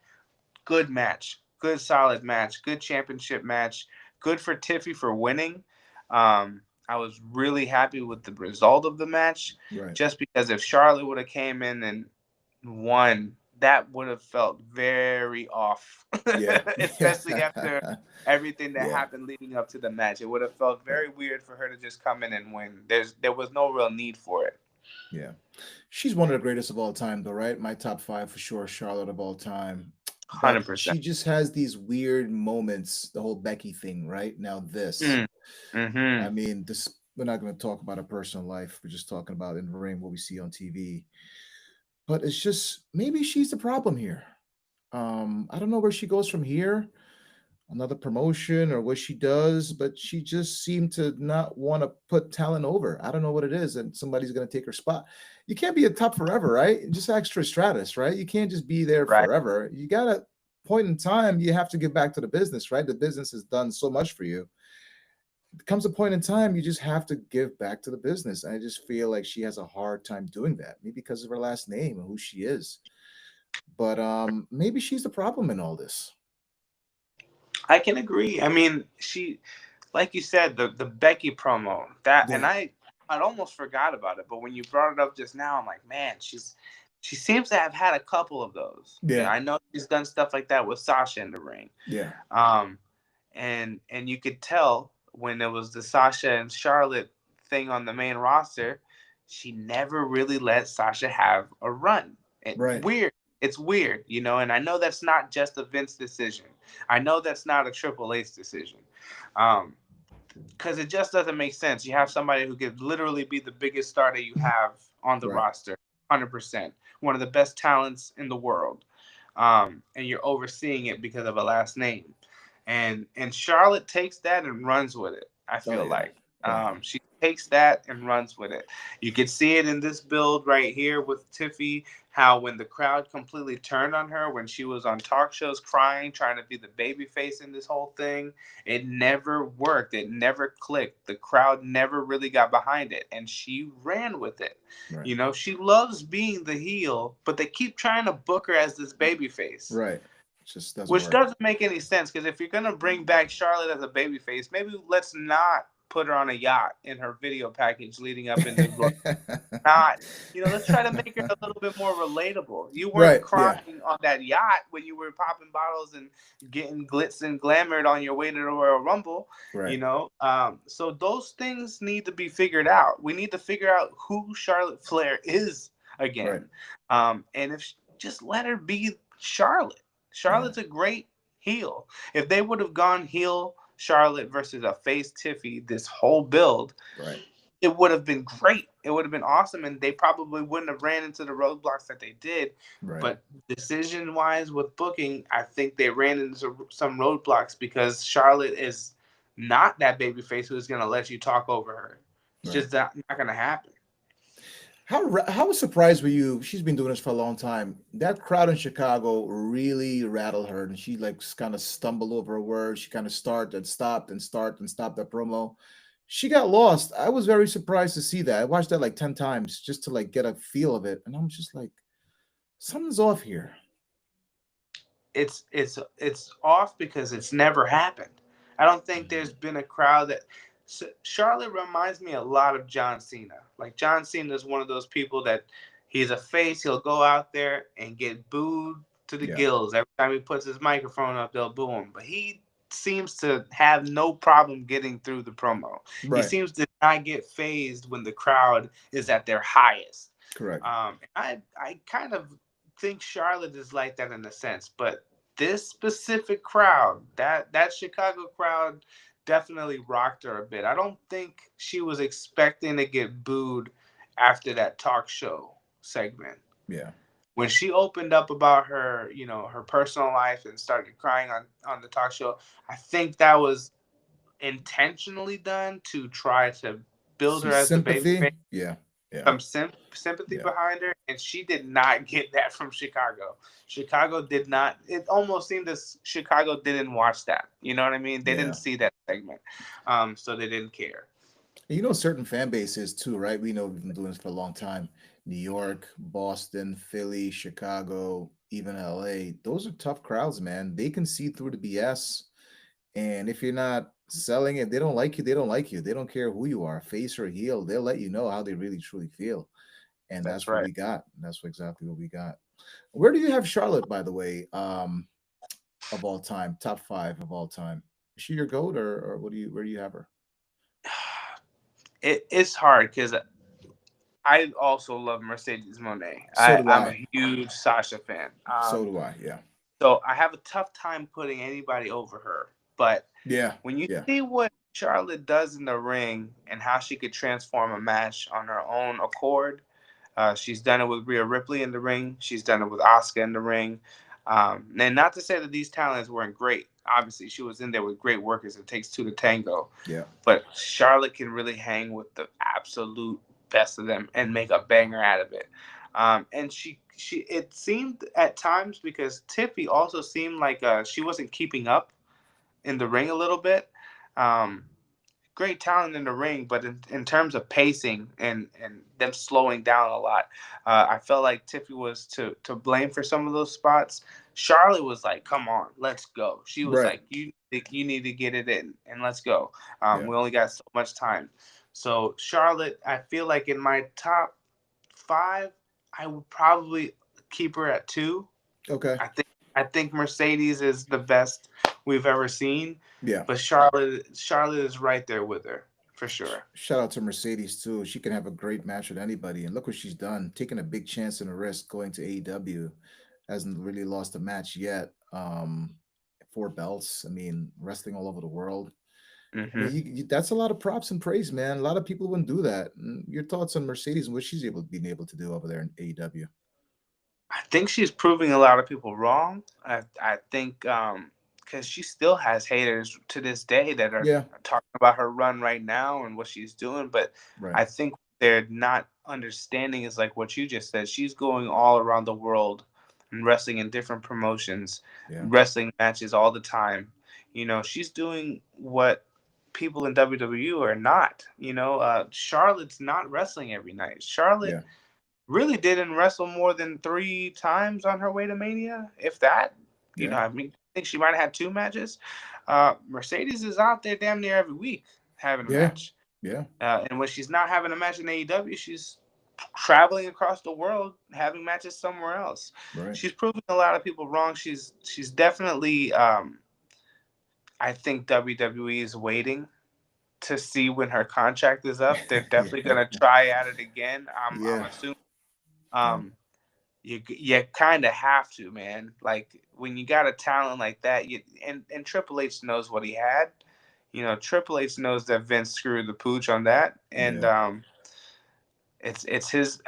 good match, good solid match, good championship match. Good for Tiffy for winning. I was really happy with the result of the match. Right. Just because if Charlotte would have came in and won, that would have felt very off. Yeah. Especially after everything that Yeah. happened leading up to the match. It would have felt very weird for her to just come in and win. There was no real need for it. Yeah. She's one of the greatest of all time, though, right? My top 5 for sure, Charlotte of all time. But 100%. she just has these weird moments, the whole Becky thing, right? Now this. Mm-hmm. I mean, this we're not going to talk about her personal life. We're just talking about in the ring what we see on TV. But it's just maybe she's the problem here. I don't know where she goes from here. another promotion or what she does, but she just seemed to not want to put talent over. I don't know what it is, and somebody's going to take her spot. You can't be a top forever, right? Just extra stratus, right? You can't just be there Right. forever. You got a point in time, you have to give back to the business, right? The business has done so much for you. It comes a point in time you just have to give back to the business. I just feel like she has a hard time doing that, maybe because of her last name and who she is. But maybe she's the problem in all this. I can agree. I mean, like you said, the Becky promo that, and Yeah, I'd almost forgot about it, but when you brought it up just now, I'm like, man, she seems to have had a couple of those. You know, yeah, I know she's done stuff like that with Sasha in the ring. yeah, Um, and you could tell when it was the Sasha and Charlotte thing on the main roster, she never really let Sasha have a run. right, Weird. It's weird, you know, and I know that's not just a Vince decision. I know that's not a Triple H decision. Um, because it just doesn't make sense. You have somebody who could literally be the biggest star that you have on the right, roster, 100%, one of the best talents in the world, and you're overseeing it because of a last name. And Charlotte takes that and runs with it. I oh feel yeah, like right, she takes that and runs with it. You can see it in this build right here with Tiffy. How when the crowd completely turned on her when she was on talk shows crying, trying to be the baby face in this whole thing, it never worked. It never clicked. The crowd never really got behind it, and she ran with it. right, You know, she loves being the heel, but they keep trying to book her as this baby face, right. It just doesn't which work. doesn't make any sense. Because if you're gonna bring back Charlotte as a baby face, maybe let's not put her on a yacht in her video package leading up into not. You know, let's try to make her a little bit more relatable. You weren't Right, yeah, crying on that yacht when you were popping bottles and getting glitz and glamored on your way to the Royal Rumble. You right, know, so those things need to be figured out. We need to figure out who Charlotte Flair is right, again, and if just let her be Charlotte. yeah, Charlotte's a great heel. If they would have gone heel Charlotte versus a face Tiffy this whole build, right, it would have been great. It would have been awesome, and they probably wouldn't have ran into the roadblocks that they did. right. But decision-wise with booking, I think they ran into some roadblocks because Charlotte is not that babyface who's going to let you talk over her. It's Right. just not going to happen. How surprised were you? She's been doing this for a long time. That crowd in Chicago really rattled her, and she like kind of stumbled over her words. She kind of started and stopped and start and stopped that promo. She got lost. I was very surprised to see that. I watched that like 10 times just to like get a feel of it, and I'm just like, something's off here. It's off because it's never happened. I don't think there's been a crowd that Charlotte reminds me a lot of John Cena. Like John Cena is one of those people that he's a face. He'll go out there and get booed to the Yeah. gills every time he puts his microphone up. They'll boo him, but he seems to have no problem getting through the promo. He Right. seems to not get phased when the crowd is at their highest. Correct. I kind of think Charlotte is like that in a sense, but this specific crowd, that Chicago crowd, definitely rocked her a bit. I don't think she was expecting to get booed after that talk show segment. Yeah. When she opened up about her, you know, her personal life and started crying on the talk show, I think that was intentionally done to try to build Some her as the baby sympathy. face, Yeah. Yeah. some sympathy Yeah. behind her, and she did not get that from Chicago. Chicago did not. It almost seemed as Chicago didn't watch that. You know what I mean? They didn't Yeah. see that segment, so they didn't care. You know, certain fan bases too, right? We know we've been doing this for a long time. New York, Boston, Philly, Chicago, even LA. Those are tough crowds, man. They can see through the BS. And if you're not selling it, they don't like you. They don't like you. They don't care who you are, face or heel. They'll let you know how they really truly feel. And That's that's what right. we got. That's exactly what we got. Where do you have Charlotte, by the way, of all time, top five of all time? Is she your goat, or what do you where do you have her? It's hard because I also love Mercedes Monet. So do I'm I. a huge Sasha fan. So do I. Yeah. So I have a tough time putting anybody over her. But Yeah. when you Yeah. see what Charlotte does in the ring and how she could transform a match on her own accord, she's done it with Rhea Ripley in the ring. She's done it with Asuka in the ring. And not to say that these talents weren't great. Obviously, she was in there with great workers. It takes two to tango. Yeah. But Charlotte can really hang with the absolute best of them and make a banger out of it. And she it seemed at times, because Tiffy also seemed like she wasn't keeping up in the ring a little bit. Um, Great talent in the ring, but in terms of pacing and them slowing down a lot, I felt like Tiffy was to blame for some of those spots. Charlotte was like, "Come on, let's go." She was Right. like, "You need to get it in, and let's go. Yeah. We only got so much time." So Charlotte, I feel like in my top five, I would probably keep her at two. Okay. I think Mercedes is the best we've ever seen, Yeah. but Charlotte is right there with her for sure. Shout out to Mercedes too. She can have a great match with anybody, and look what she's done, taking a big chance and a risk going to AEW. Hasn't really lost a match yet. 4 belts. I mean, wrestling all over the world. I Hmm. mean, that's a lot of props and praise, man. A lot of people wouldn't do that. Your thoughts on Mercedes and what she's being able to do over there in AEW? I think she's proving a lot of people wrong. I think because she still has haters to this day that are Yeah. talking about her run right now and what she's doing, but Right. I think they're not understanding is like what you just said. She's going all around the world and wrestling in different promotions, Yeah. wrestling matches all the time. She's doing what people in WWE are not. Charlotte's not wrestling every night. Charlotte Yeah. really didn't wrestle more than 3 times on her way to Mania, if that. Yeah. I mean, I think she might have had 2 matches. Mercedes is out there damn near every week having a Yeah. match. Yeah. And when she's not having a match in AEW, she's traveling across the world having matches somewhere else. Right. She's proving a lot of people wrong. She's definitely. I think WWE is waiting to see when her contract is up. They're definitely Yeah. gonna try at it again. I'm Yeah. assuming. Yeah. Um, you kind of have to, man. Like when you got a talent like that, and Triple H knows what he had. Triple H knows that Vince screwed the pooch on that, and Yeah. it's his.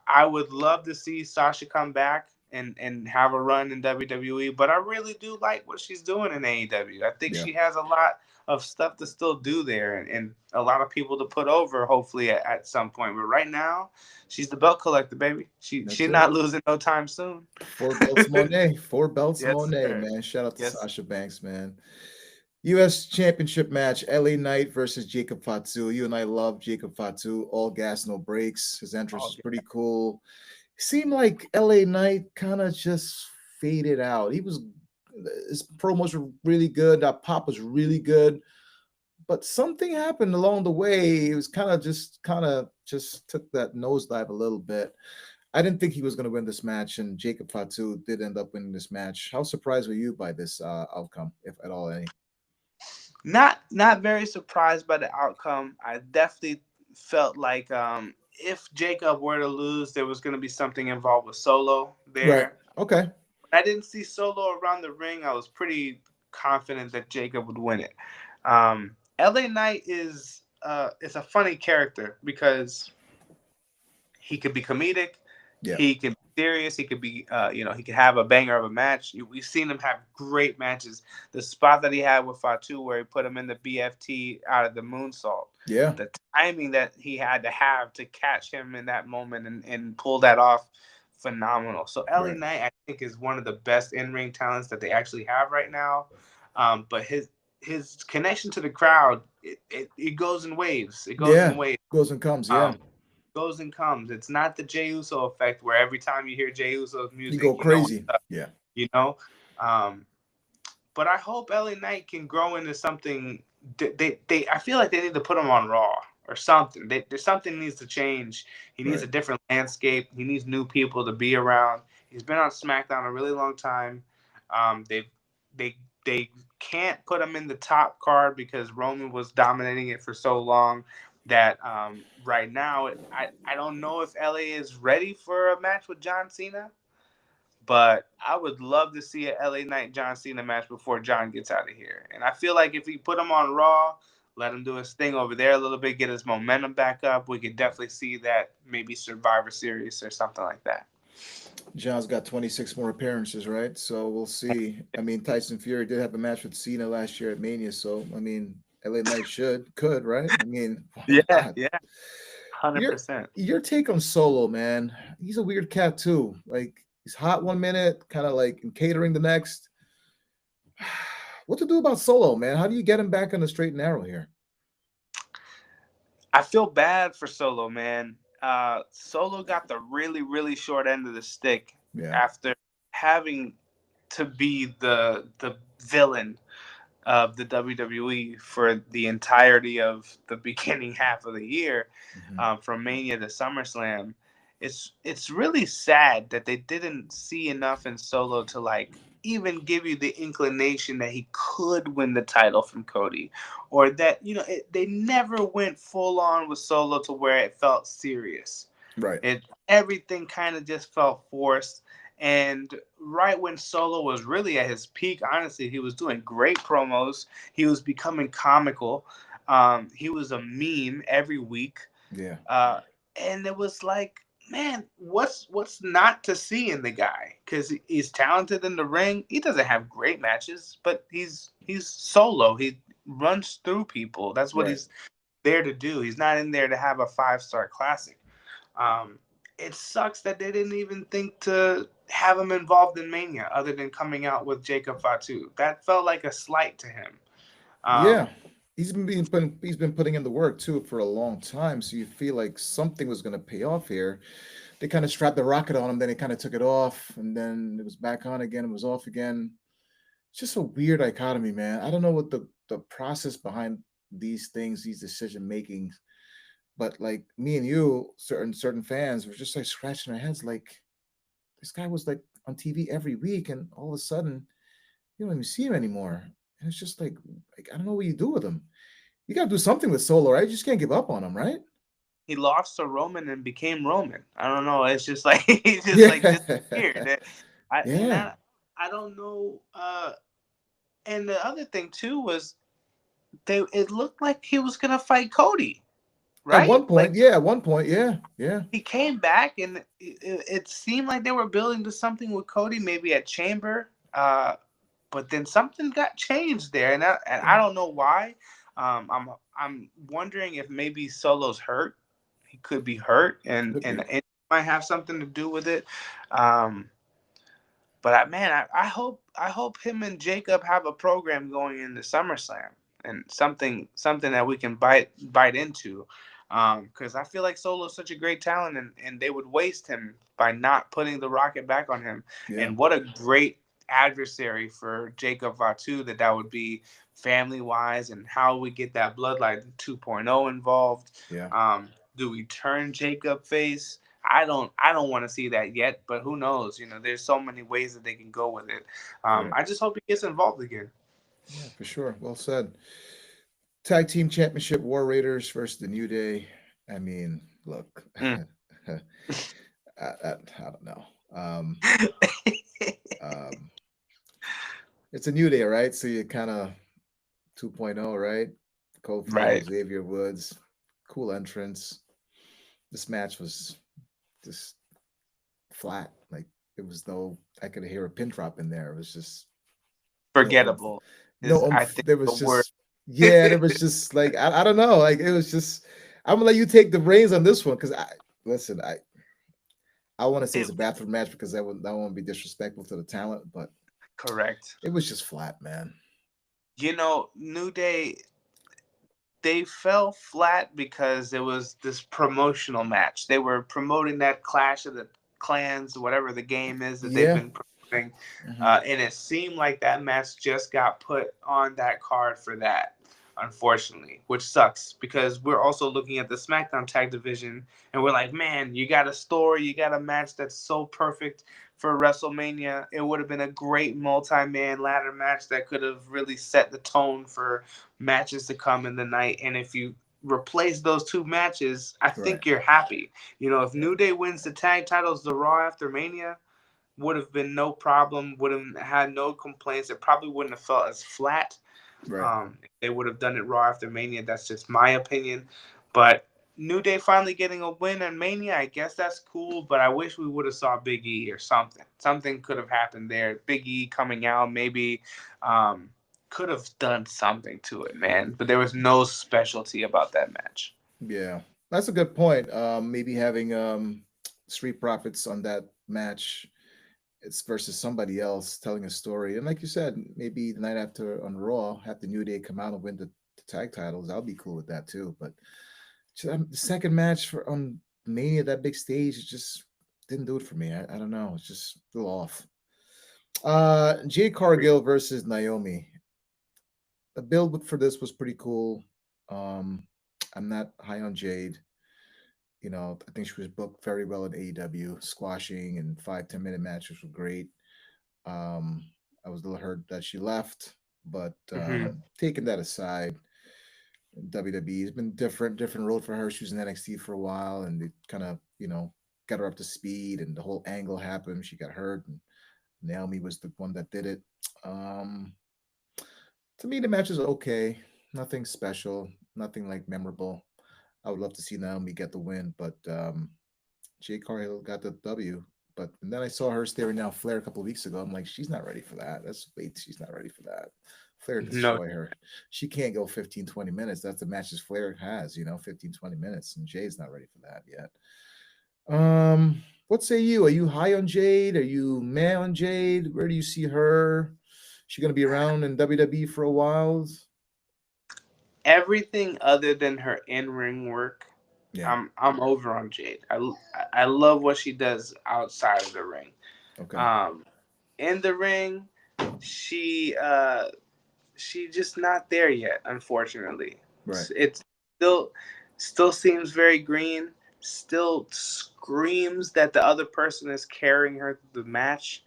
I would love to see Sasha come back and have a run in WWE, but I really do like what she's doing in AEW. I think Yeah. she has a lot of stuff to still do there, and a lot of people to put over, hopefully at some point. But right now, she's the belt collector, baby. That's She's it. not losing no time soon. 4 belts Monet. 4 belts Yes, Monet, sir. man. Shout out to Yes. Sasha Banks, man. U.S. Championship match: LA Knight versus Jacob Fatu. You and I love Jacob Fatu. All gas, no brakes. His entrance was pretty cool. Seemed like LA Knight kind of just faded out. His promos were really good. That pop was really good, but something happened along the way. It was kind of just took that nosedive a little bit. I didn't think he was going to win this match, and Jacob Fatu did end up winning this match. How surprised were you by this outcome, if at all any? Not very surprised by the outcome. I definitely felt like if Jacob were to lose, there was going to be something involved with Solo Right. there. Okay. I didn't see Solo around the ring. I was pretty confident that Jacob would win it. LA Knight is a funny character because he could be comedic, Yeah. he can be serious, he could be he could have a banger of a match. We've seen him have great matches. The spot that he had with Fatu where he put him in the BFT out of the moonsault. Yeah. The timing that he had to have to catch him in that moment and pull that off, phenomenal. So LA Right. Knight, I think, is one of the best in-ring talents that they actually have right now. But his connection to the crowd, it goes in waves. It goes in Yeah. waves. Goes and comes. Yeah. Um, Goes and comes. It's not the Jey Uso effect where every time you hear Jey Uso's You music, go crazy. Yeah. you know. Um, but I hope LA Knight can grow into something. I feel like they need to put him on Raw or something. There's something needs to change. He needs Right. a different landscape. He needs new people to be around. He's been on SmackDown a really long time. They they can't put him in the top card because Roman was dominating it for so long that right now I don't know if LA is ready for a match with John Cena. But I would love to see a LA Knight John Cena match before John gets out of here. And I feel like if we put him on Raw, let him do his thing over there a little bit, get his momentum back up, we could definitely see that maybe Survivor Series or something like that. John's got 26 more appearances, right? So we'll see. I mean, Tyson Fury did have a match with Cena last year at Mania, so I mean, LA Knight could, right? I mean, why Yeah, not? yeah, hundred Your percent. your take on Solo, man. He's a weird cat too. Like he's hot one minute, kind of like in catering the next. What to do about Solo, man? How do you get him back on the straight and narrow here? I feel bad for Solo, man. Solo got the really, really short end of the stick Yeah. after having to be the villain of the WWE for the entirety of the beginning half of the year, Mhm. from Mania to SummerSlam. It's really sad that they didn't see enough in Solo to like even give you the inclination that he could win the title from Cody, or that they never went full on with Solo to where it felt serious. Right. It Everything kind of just felt forced. And right when Solo was really at his peak, honestly, he was doing great promos. He was becoming comical. He was a meme every week. Yeah. Uh, and it was like, man, what's not to see in the guy? Because he's talented in the ring. He doesn't have great matches, but he's Solo. He runs through people. That's what Right. he's there to do. He's not in there to have a 5-star classic. Um, it sucks that they didn't even think to have him involved in Mania, other than coming out with Jacob Fatu. That felt like a slight to him. Yeah. Um, He's been putting in the work too for a long time. So you feel like something was gonna pay off here. They kind of strapped the rocket on him, then they kind of took it off, and then it was back on again, it was off again. It's just a weird dichotomy, man. I don't know what the process behind these things, these decision makings, but like me and you, certain fans were just like scratching their heads, like this guy was like on TV every week, and all of a sudden you don't even see him anymore. And it's just like I don't know what you do with him. You got to do something with Solo, right? You just can't give up on him, right? he lost to Roman and became Roman. I don't know. It's just like he just like disappeared. Yeah, I and yeah. I don't know. And the other thing too was it looked like he was gonna fight Cody, At right? one point, Like yeah. At one point, yeah, yeah. he came back, and it seemed like they were building to something with Cody, maybe at Chamber. But then something got changed there, and I Yeah. don't know why. I'm wondering if maybe Solo's hurt. He could be hurt, and Could be. it might have something to do with it. Um, but I hope him and Jacob have a program going into SummerSlam, and something that we can bite into. Because I feel like Solo is such a great talent, and they would waste him by not putting the rocket back on him. Yeah, And what a great adversary for Jacob Fatu that would be, family wise, and how we get that Bloodline 2.0 involved. yeah. Do we turn Jacob face? I don't want to see that yet, but who knows? There's so many ways that they can go with it. Right. I just hope he gets involved again. Yeah, for sure. Well said. Tag team championship War Raiders versus the New Day. I mean, look, Mm. I don't know. Um, it's a New Day, right? So you kind of 2.0, right? Kofi, Right. Xavier Woods, cool entrance. This match was just flat. Like it was no, I could hear a pin drop in there. It was just no oomph. Forgettable is, No I oomph. think, There the was word. just, yeah, there was just like, I don't know. Like it was just, I'm gonna let you take the reins on this one because listen, I want to say it's It, a bathroom match because that won't be disrespectful to the talent, but correct. it was just flat, man. New Day, they fell flat because it was this promotional match. They were promoting that Clash of the Clans, whatever the game is that they've Yeah. been promoting, Hmm. and it seemed like that match just got put on that card for that. Unfortunately, which sucks because we're also looking at the SmackDown Tag Division, and we're like, man, you got a story, you got a match that's so perfect for WrestleMania. It would have been a great multi-man ladder match that could have really set the tone for matches to come in the night. And if you replace those two matches, I Right. think you're happy. If Yeah. New Day wins the tag titles, the Raw after Mania would have been no problem. Would have had no complaints. It probably wouldn't have felt as flat. Right. If they would have done it Raw after Mania. That's just my opinion. But New Day finally getting a win on Mania, I guess that's cool, but I wish we would have saw Big E or something. Something could have happened there. Big E coming out, maybe could have done something to it, man. But there was no specialty about that match. Yeah, that's a good point. Maybe having Street Profits on that match, it's versus somebody else telling a story, and like you said, maybe the night after on Raw, have the New Day come out and win the tag titles. I'll be cool with that too. But the second match for on Mania, that big stage, it just didn't do it for me. I don't know. It's just a little off. Jade Cargill versus Naomi. The build for this was pretty cool. Um, I'm not high on Jade. You know, I think she was booked very well in AEW, squashing and 5-10 minute matches were great. Um, I was a little hurt that she left, but Mm-hmm. taking that aside, WWE has been different road for her. She was in NXT for a while, and they kind of got her up to speed, and the whole angle happened. She got hurt, and Naomi was the one that did it. Um, to me, the match is okay. Nothing special. Nothing like memorable. I would love to see Naomi get the win, but Jade Cargill got the W. But and then I saw her staring down Flair a couple of weeks ago. I'm like, she's not ready for that. That's wait, she's not ready for that. Flair No. destroy her. She can't go 15, 20 minutes. That's the matches Flair has, 15, 20 minutes. And Jade's not ready for that yet. What say you? Are you high on Jade? Are you meh on Jade? Where do you see her? She gonna be around in WWE for a while? Everything other than her in-ring work, Yeah. I'm over on Jade. I love what she does outside of the ring. Okay. Um, in the ring, she she just not there yet, unfortunately. Right. It's still seems very green. Still screams that the other person is carrying her through the match.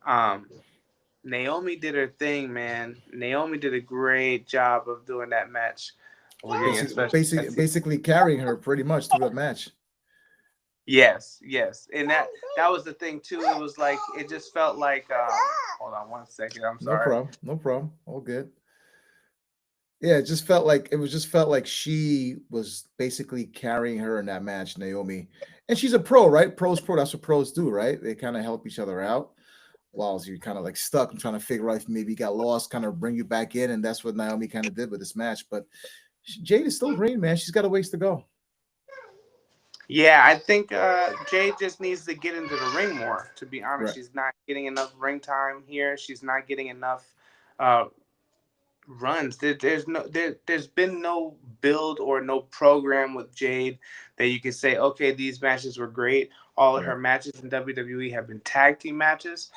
Um, Naomi did her thing, man. Naomi did a great job of doing that match, working Basically, especially. basically carrying her pretty much through the match. Yes, yes, and that was the thing too. It was like it just felt like. Hold on one second. I'm No sorry. problem. No problem. All good. Yeah, it just felt like she was basically carrying her in that match, Naomi. And she's a pro, right? Pros pro, that's what pros do, right? They kind of help each other out. While you're kind of like stuck and trying to figure out if maybe you got lost, kind of bring you back in. And that's what Naomi kind of did with this match. But Jade is still green, man. She's got a ways to go. Yeah, I think Jade just needs to get into the ring more. To be honest, Right. she's not getting enough ring time here. She's not getting enough uh, runs. There's been no build or no program with Jade that you can say, okay, these matches were great. All of her Right. matches in WWE have been tag team matches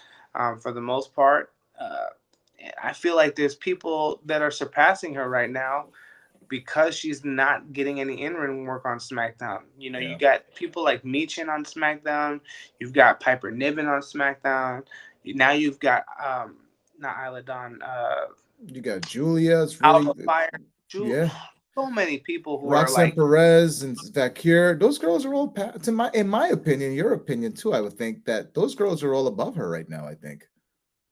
for the most part. I feel like there's people that are surpassing her right now because she's not getting any in-ring work on SmackDown. You know, you Yeah. got people like Michin on SmackDown. You've got Piper Niven on SmackDown. Now you've got not Isla Dawn, You got Julia. It's really, Alba Fire. yeah. So many people who are Roxanne like Perez and Vakir. Those girls are all, in my opinion, your opinion too. I would think that those girls are all above her right now. I think.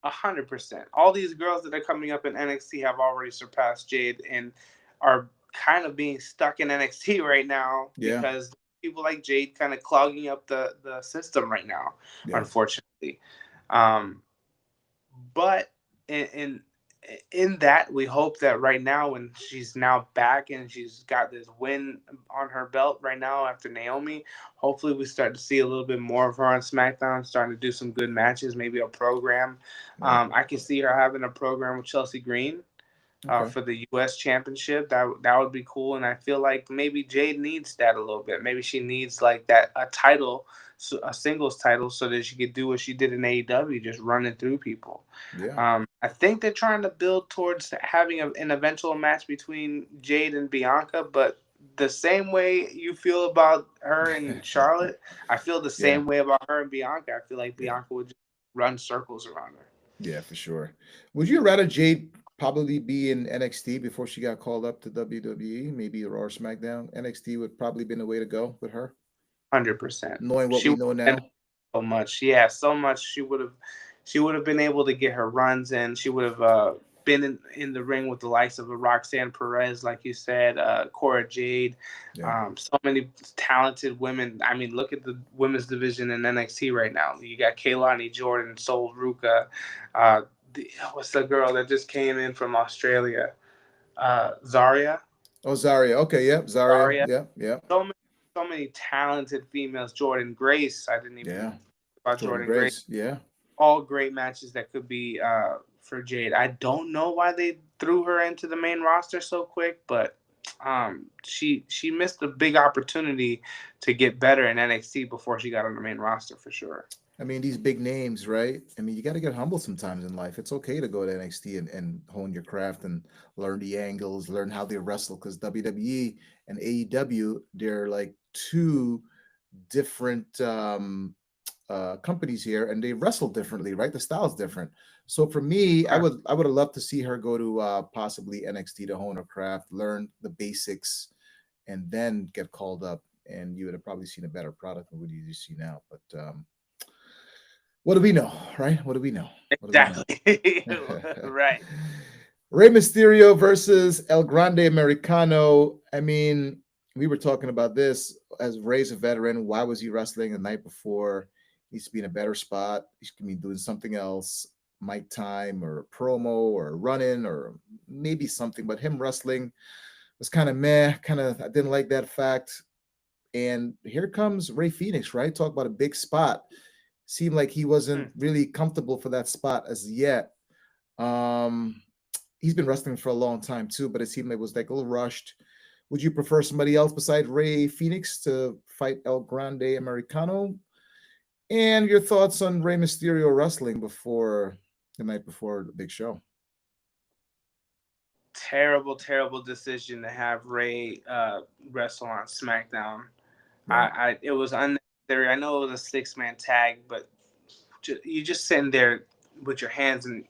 100%. All these girls that are coming up in NXT have already surpassed Jade and are kind of being stuck in NXT right now Yeah. because people like Jade kind of clogging up the system right now, Yeah. unfortunately. Um, but in in that we hope that right now when she's now back and she's got this win on her belt right now after Naomi, hopefully we start to see a little bit more of her on SmackDown, starting to do some good matches, maybe a program. Right. I can see her having a program with Chelsea Green Okay. for the U.S. Championship. That would be cool, and I feel like maybe Jade needs that a little bit. Maybe she needs like that a title, a singles title, so that she could do what she did in AEW, just running through people. Yeah. I think they're trying to build towards having an eventual match between Jade and Bianca, but the same way you feel about her and Charlotte, I feel the Yeah. same way about her and Bianca. I feel like Yeah. Bianca would just run circles around her. Yeah, for sure. Would you rather Jade probably be in NXT before she got called up to WWE? Maybe Raw or SmackDown. NXT would probably been the way to go with her, 100%. knowing what She we would know have been now. so much. Yeah, so much. She would have been able to get her runs in. She would have. been in the ring with the likes of a Roxanne Perez, like you said, Cora Jade, Yeah. so many talented women. I mean, look at the women's division in NXT right now. You got Kaylani Jordan, Sol Ruka, uh, what's the girl that just came in from Australia? Zarya. Oh, Zaria. Okay, yep. Zaria. Zarya. Yep, yep. So many, so many talented females. Jordan Grace. I didn't even Yeah. about Jordan Jordan Grace. Grace. Yeah. All great matches that could be for Jade. I don't know why they threw her into the main roster so quick, but she missed a big opportunity to get better in NXT before she got on the main roster for sure. I mean, these big names, right? I mean, you got to get humble sometimes in life. It's okay to go to NXT and hone your craft and learn the angles, learn how they wrestle. Because WWE and AEW, they're like two different companies here, and they wrestle differently, right? The style's different. So for me, Huh. I would have loved to see her go to possibly NXT to hone her craft, learn the basics, and then get called up. And you would have probably seen a better product than what you see now. But what do we know, right? What do we know? What do we know? Exactly. Right. Rey Mysterio versus El Grande Americano. I mean, we were talking about this as Rey's a veteran. Why was he wrestling the night before? He needs to be in a better spot. He should be doing something else, mic time or a promo or a run-in or maybe something. But him wrestling was kind of meh. Kind of, I didn't like that fact. And here comes Ray Phoenix, right? Talk about a big spot. Seemed like he wasn't Hmm. really comfortable for that spot as yet. Um, he's been wrestling for a long time too, but it seemed like it was like a little rushed. Would you prefer somebody else besides Ray Phoenix to fight El Grande Americano? And your thoughts on Rey Mysterio wrestling before the night before the big show? Terrible, terrible decision to have Ray wrestle on SmackDown. Right. It was unnecessary. I know it was a 6-man tag, but you just sitting there with your hands and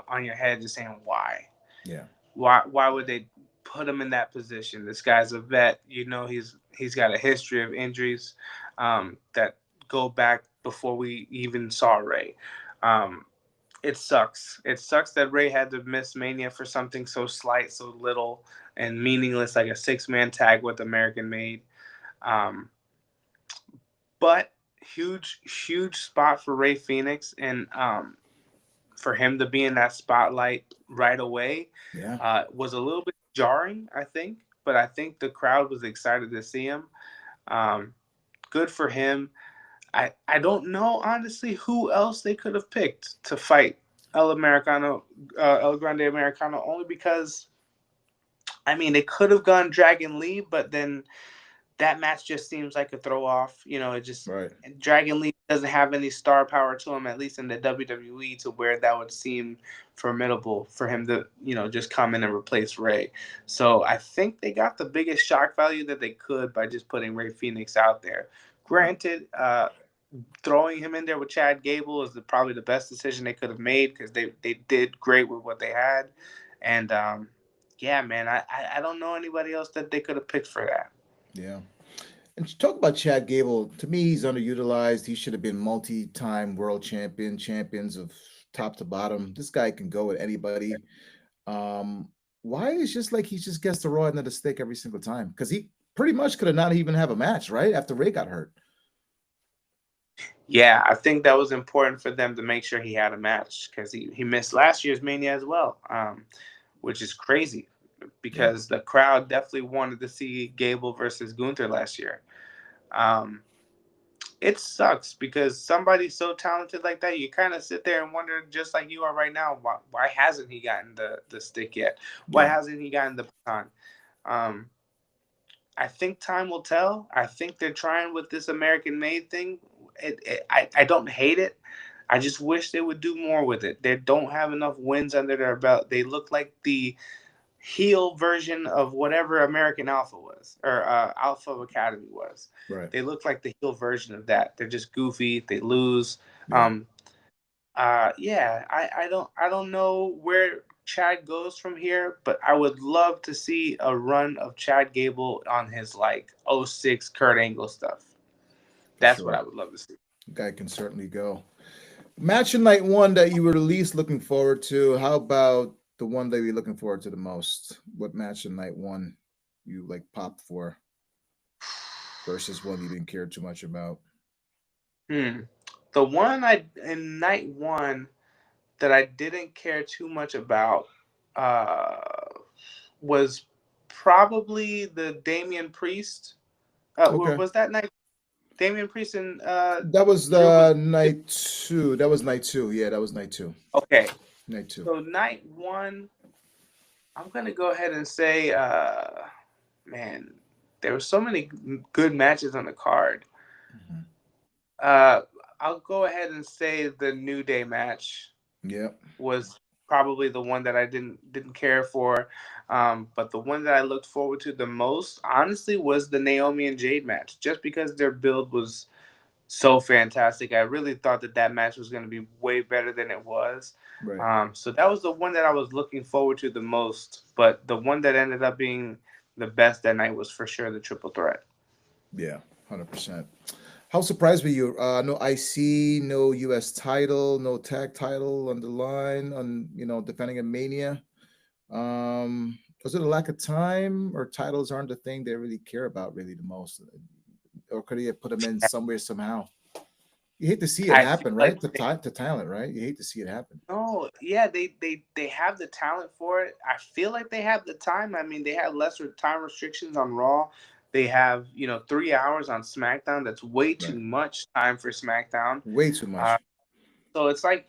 on your head, just saying why, Yeah. why would they put him in that position? This guy's a vet. He's got a history of injuries that go back before we even saw Ray. Um, it sucks. It sucks that Ray had to miss Mania for something so slight, so little, and meaningless, like a 6-man tag with American Made. Um, but huge, huge spot for Ray Phoenix, and for him to be in that spotlight right away Yeah. was a little bit jarring, I think. But I think the crowd was excited to see him. Um, good for him. I don't know honestly who else they could have picked to fight El Grande Americano, only because I mean they could have gone Dragon Lee, but then that match just seems like a throw off. It just Right. Dragon Lee doesn't have any star power to him, at least in the WWE, to where that would seem formidable for him to just come in and replace Ray. So I think they got the biggest shock value that they could by just putting Ray Phoenix out there. Yeah. Granted, throwing him in there with Chad Gable is probably the best decision they could have made because they did great with what they had, and yeah, man, I don't know anybody else that they could have picked for that. Yeah. And to talk about Chad Gable, to me, he's underutilized. He should have been multi-time world champion, champions of top to bottom. This guy can go with anybody. Um, why is just like he just gets the raw end of the stick every single time? Because he pretty much could have not even have a match, right? After Ray got hurt. Yeah, I think that was important for them to make sure he had a match because he missed last year's Mania as well, which is crazy Yeah. because the crowd definitely wanted to see Gable versus Gunther last year. Um, it sucks because somebody so talented like that, you kind of sit there and wonder, just like you are right now, why hasn't he gotten the stick yet? Why Yeah. hasn't he gotten the baton? Um, I think time will tell. I think they're trying with this American made thing. I don't hate it. I just wish they would do more with it. They don't have enough wins under their belt. They look like the heel version of whatever American Alpha was or Alpha Academy was. Right. They look like the heel version of that. They're just goofy. They lose. Yeah. Um, yeah, I don't know where Chad goes from here, but I would love to see a run of Chad Gable on his like '06 Kurt Angle stuff. For That's what sure. I would love to see. Guy can certainly go. Match in night one that you were least looking forward to. How about the one that you're looking forward to the most? What match in night one you like popped for versus one you didn't care too much about? Hmm. The one I in night one that I didn't care too much about uh, was probably the Damian Priest. Okay. Was that night Damian Priest and That was Drew was the night two. That was night two. Yeah, that was night two. okay. Night two. So night one, I'm gonna go ahead and say, man, there were so many good matches on the card. Mhm. Uh, I'll go ahead and say the New Day match Yeah. was probably the one that I didn't care for. But the one that I looked forward to the most, honestly, was the Naomi and Jade match, just because their build was so fantastic. I really thought that that match was going to be way better than it was. Right. So that was the one that I was looking forward to the most. But the one that ended up being the best that night was for sure the triple threat. Yeah. 100%. How surprised were you? No IC, no US title, no tag title on the line on defending a Mania. Was it a lack of time or titles aren't the thing they really care about really the most? Or could he have put them in somewhere somehow? You hate to see it I feel happen, like right? The talent, right? You hate to see it happen. no, yeah, they have the talent for it. I feel like they have the time. I mean, they have lesser time restrictions on Raw. They have 3 hours on SmackDown. That's way too Right. much time for SmackDown. Way too Uh, much. so it's like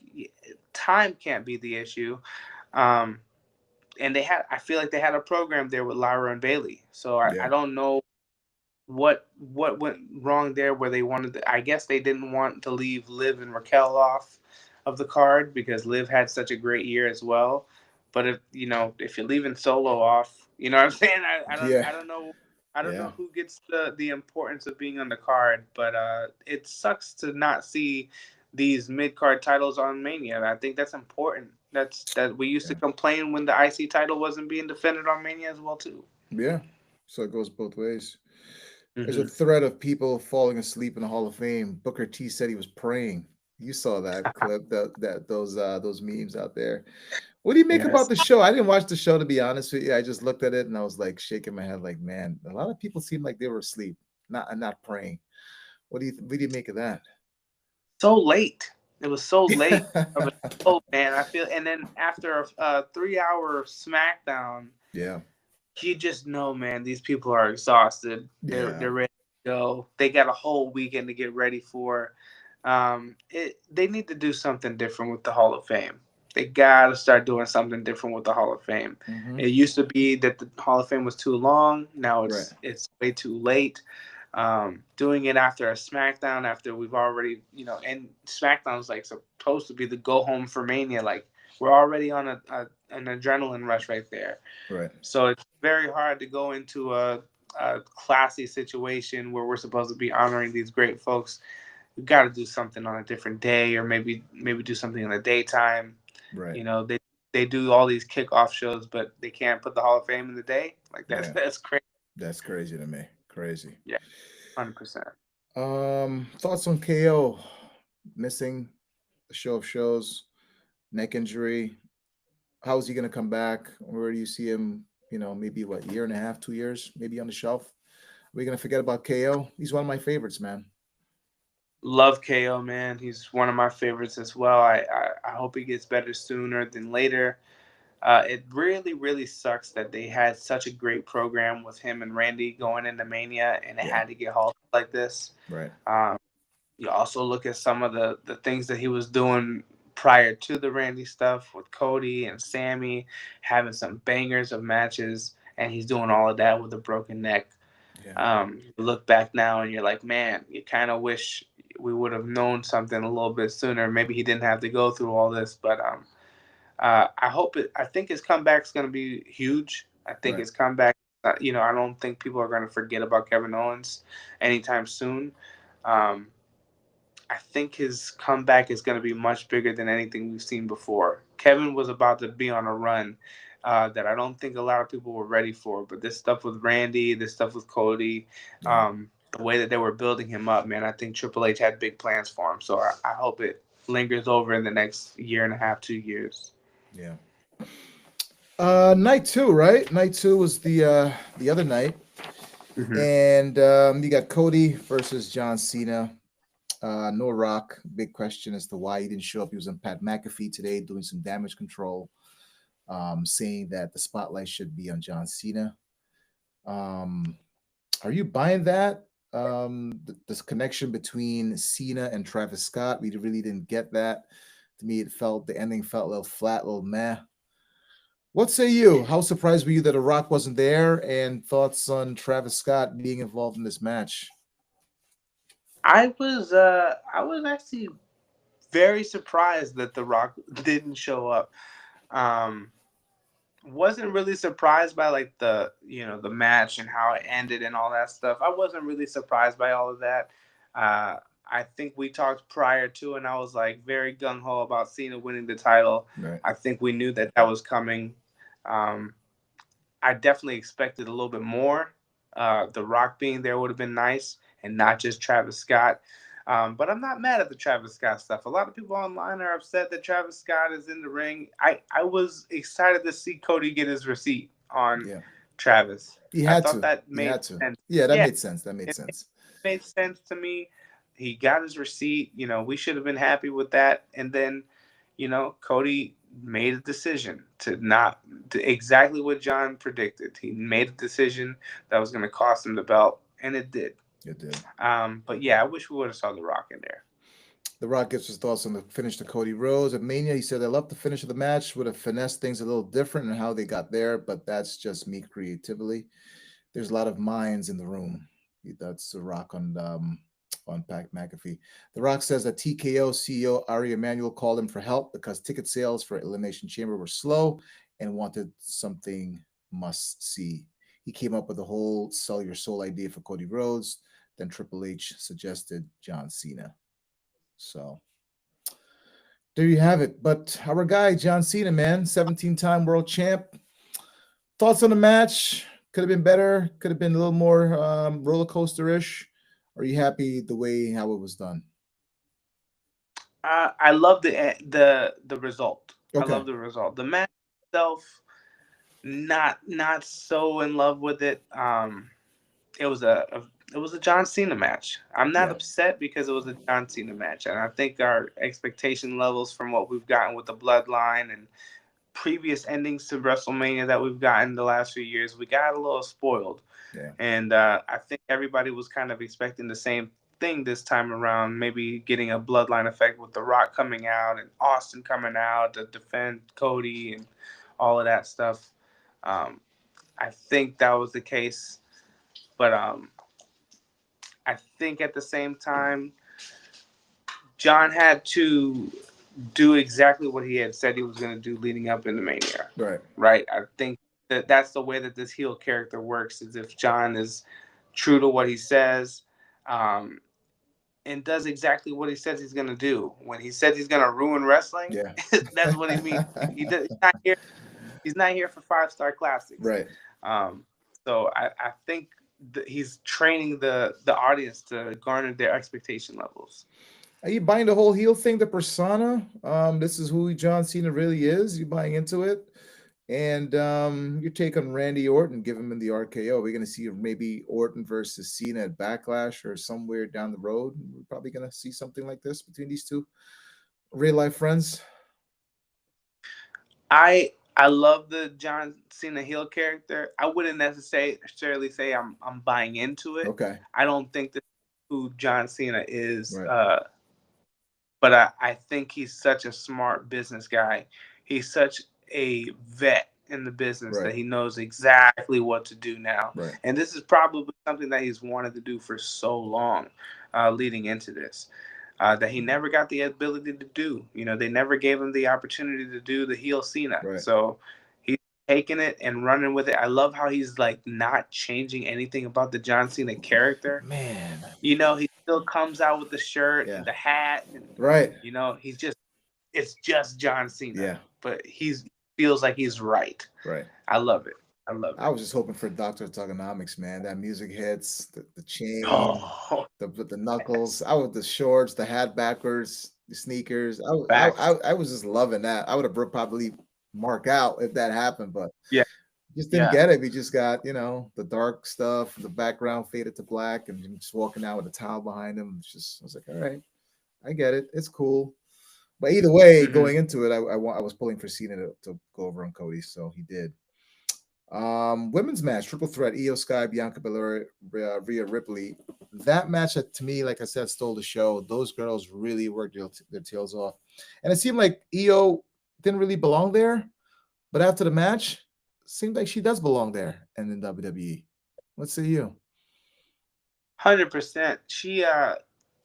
time can't be the issue. Um, and I feel like they had a program there with Lyra and Bailey. So I Yeah. don't know what went wrong there where they wanted I guess they didn't want to leave Liv and Raquel off of the card because Liv had such a great year as well. But if you're leaving Solo off, you know what I'm saying? Yeah. I don't Yeah. know who gets the importance of being on the card, but it sucks to not see these mid card titles on Mania. I think that's important. That we used to Yeah. complain when the IC title wasn't being defended on Mania as well too. Yeah. So it goes both ways. There's a Hmm. thread of people falling asleep in the Hall of Fame. Booker T said he was praying. You saw that clip, that those memes out there. What do you make about Yes. the show? I didn't watch the show to be honest with you. I just looked at it and I was like shaking my head, like, man, a lot of people seem like they were asleep, not praying. What do you make of that? So late. It was so late of a show, man. I feel, and then after a 3 hour SmackDown, Yeah, you just know, man, these people are exhausted. They're yeah, ready to go. They got a whole weekend to get ready for. They need to do something different with the Hall of Fame. They gotta start doing something different with the Hall of Fame. hmm, It used to be that the Hall of Fame was too long. Now right, it's way too late. Doing it after a SmackDown, after we've already, and SmackDown's like supposed to be the go home for Mania. Like we're already on an adrenaline rush right there. right, So it's very hard to go into a classy situation where we're supposed to be honoring these great folks. We've got to do something on a different day, or maybe do something in the daytime. right. They do all these kickoff shows, but they can't put the Hall of Fame in the day. Like that's Yeah, that's crazy. that's crazy to me. Crazy. Yeah, 100%. Thoughts on KO missing the show of shows, neck injury. How is he going to come back? Where do you see him? Maybe what, year and a half, 2 years, maybe on the shelf. Are we going to forget about KO? He's one of my favorites, man. Love KO, man. He's one of my favorites as well. I hope he gets better sooner than later. It really, really sucks that they had such a great program with him and Randy going into Mania, and it Yeah, had to get halted like this. right, Um, you also look at some of the things that he was doing prior to the Randy stuff with Cody and Sammy, having some bangers of matches, and he's doing all of that with a broken neck. yeah, You look back now and you're like, man, you kind of wish we would have known something a little bit sooner. Maybe he didn't have to go through all this, but I think his comeback is going to be huge. I think right, his comeback. I don't think people are going to forget about Kevin Owens anytime soon. Um, I think his comeback is going to be much bigger than anything we've seen before. Kevin was about to be on a run that I don't think a lot of people were ready for. But this stuff with Randy, this stuff with Cody, yeah, the way that they were building him up, man, I think Triple H had big plans for him. So I hope it lingers over in the next year and a half, 2 years. yeah. Night two, right? Night two was the other night, Hmm. and you got Cody versus John Cena. No Rock. Big question as to why he didn't show up. He was on Pat McAfee today doing some damage control, saying that the spotlight should be on John Cena. Um, are you buying that? This connection between Cena and Travis Scott, we really didn't get that. To me, it felt the ending felt a little flat, a little meh. What say you? How surprised were you that The Rock wasn't there? And thoughts on Travis Scott being involved in this match? I was actually very surprised that The Rock didn't show up. Um, wasn't really surprised by like the match and how it ended and all that stuff. I wasn't really surprised by all of that. Uh, I think we talked prior to, and I was like very gung ho about Cena winning the title. Right. I think we knew that that was coming. Um, I definitely expected a little bit more. The Rock being there would have been nice, and not just Travis Scott. But I'm not mad at the Travis Scott stuff. A lot of people online are upset that Travis Scott is in the ring. I was excited to see Cody get his receipt on Yeah. Travis. He I had thought to. that He made had to. sense. Yeah, that Yeah, made sense. That made it sense. made sense to me. He got his receipt. We should have been happy with that. And then, Cody made a decision to not to exactly what John predicted. He made a decision that was going to cost him the belt, and it did. It did. But yeah, I wish we would have saw The Rock in there. The Rock gives his thoughts on the finish to Cody Rhodes at Mania. He said, I love the finish of the match. Would have finessed things a little different in how they got there, but that's just me creatively. There's a lot of minds in the room. That's The Rock on Pat McAfee. The Rock says that TKO CEO Ari Emanuel called him for help because ticket sales for Elimination Chamber were slow and wanted something must see. He came up with the whole sell your soul idea for Cody Rhodes. Then Triple H suggested John Cena. So there you have it. But our guy, John Cena, man, 17-time world champ. Thoughts on the match? Could have been better. Could have been a little more roller coaster ish. Are you happy the way how it was done? I love the result. I Okay. love the result. The match itself, not so in love with it. It was a John Cena match. I'm not Yeah. upset because it was a John Cena match, and I think our expectation levels from what we've gotten with the Bloodline and previous endings to WrestleMania that we've gotten the last few years, we got a little spoiled, Yeah. and I think everybody was kind of expecting the same thing this time around. Maybe getting a Bloodline effect with The Rock coming out and Austin coming out to defend Cody and all of that stuff. Um, I think that was the case, but I think at the same time, John had to do exactly what he had said he was going to do leading up in the Mania. Right. Right? I think that that's the way that this heel character works. Is if John is true to what he says, um, and does exactly what he says he's going to do. When he says he's going to ruin wrestling, Yeah. that's what he means. He's not here. He's not here for 5-star classics. Right. Um, so I think he's training the audience to garner their expectation levels. Are you buying the whole heel thing, the persona? This is who John Cena really is. You buying into it? And your take on Randy Orton, give him in the RKO. We're going to see maybe Orton versus Cena at Backlash or somewhere down the road. We're probably going to see something like this between these two real life friends. I love the John Cena heel character. I wouldn't necessarily say I'm buying into it. Okay. I don't think this is who John Cena is. Right. But I think he's such a smart business guy. He's such a vet in the business Right. that he knows exactly what to do now. Right. And this is probably something that he's wanted to do for so long, leading into this, that he never got the ability to do. They never gave him the opportunity to do the heel Cena. Right. So he's taking it and running with it. I love how he's like not changing anything about the John Cena character. Man. He still comes out with the shirt Yeah. and the hat, and Right. it's just John Cena. Yeah. But he's feels like he's right. Right. I love it. I love I it. was just hoping for Doctor Thugonomics, man. That music hits, the chain, Oh, the knuckles. I would the shorts, the hat backwards, the sneakers. facts. I was just loving that. I would have probably mark out if that happened, but Yeah, just didn't yeah. get it. We just got, the dark stuff, the background faded to black, and him just walking out with a towel behind him. It's just, I was like, all right, I get it. It's cool. But either way, Hmm. going into it, I was pulling for Cena to go over on Cody, so he did. Women's match, triple threat, Io Sky, Bianca Belair, Rhea Ripley. That match, to me, like I said, stole the show. Those girls really worked their tails off, and it seemed like Io didn't really belong there. But after the match, seemed like she does belong there and in WWE. What say you? 100%.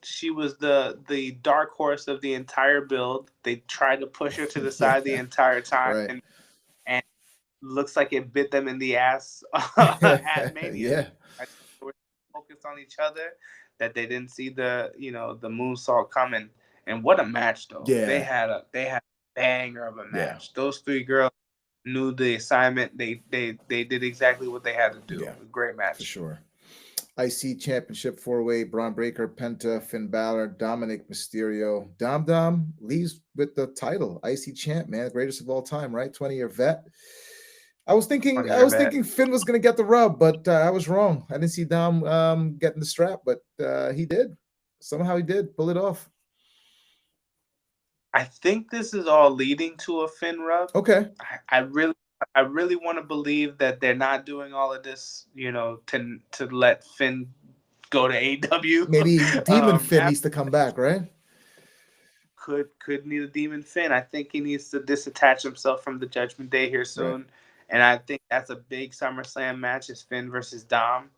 She was the dark horse of the entire build. They tried to push her to the Yeah, side the entire time, right. and looks like it bit them in the ass at Mania. Yeah, I think they were focused on each other that they didn't see the moonsault coming. And what a match though! They yeah, had a banger of a yeah, match. Those three girls knew the assignment. They did exactly what they had to do. yeah, Great for match. sure. IC Championship four-way: Braun Breaker, Penta, Finn Balor, Dominic Mysterio. Dom Dom leaves with the title, IC Champ, man, greatest of all time, right? 20-year vet. I was thinking, On I your was bet. thinking Finn was gonna get the rub, but I was wrong. I didn't see Dom getting the strap, but he did. Somehow he did pull it off. I think this is all leading to a Finn rub. Okay, I really want to believe that they're not doing all of this, to let Finn go to AW. maybe Demon Finn After needs to come back, right? could need a Demon Finn. I think he needs to disattach himself from the Judgment Day here Right. soon, and I think that's a big SummerSlam match: is Finn versus Dom.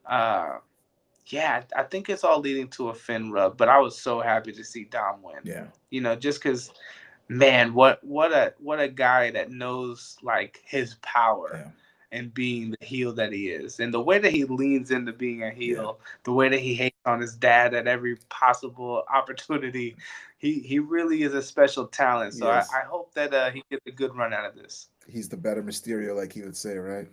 Uh, yeah, I think it's all leading to a Finn rub. But I was so happy to see Dom win. Yeah. Just because, man, what a guy that knows like his power Yeah. and being the heel that he is, and the way that he leans into being a Yeah. heel, the way that he hates on his dad at every possible opportunity. He really is a special talent. So I, Yes. I hope that he gets a good run out of this. He's the better Mysterio, like he would say, right?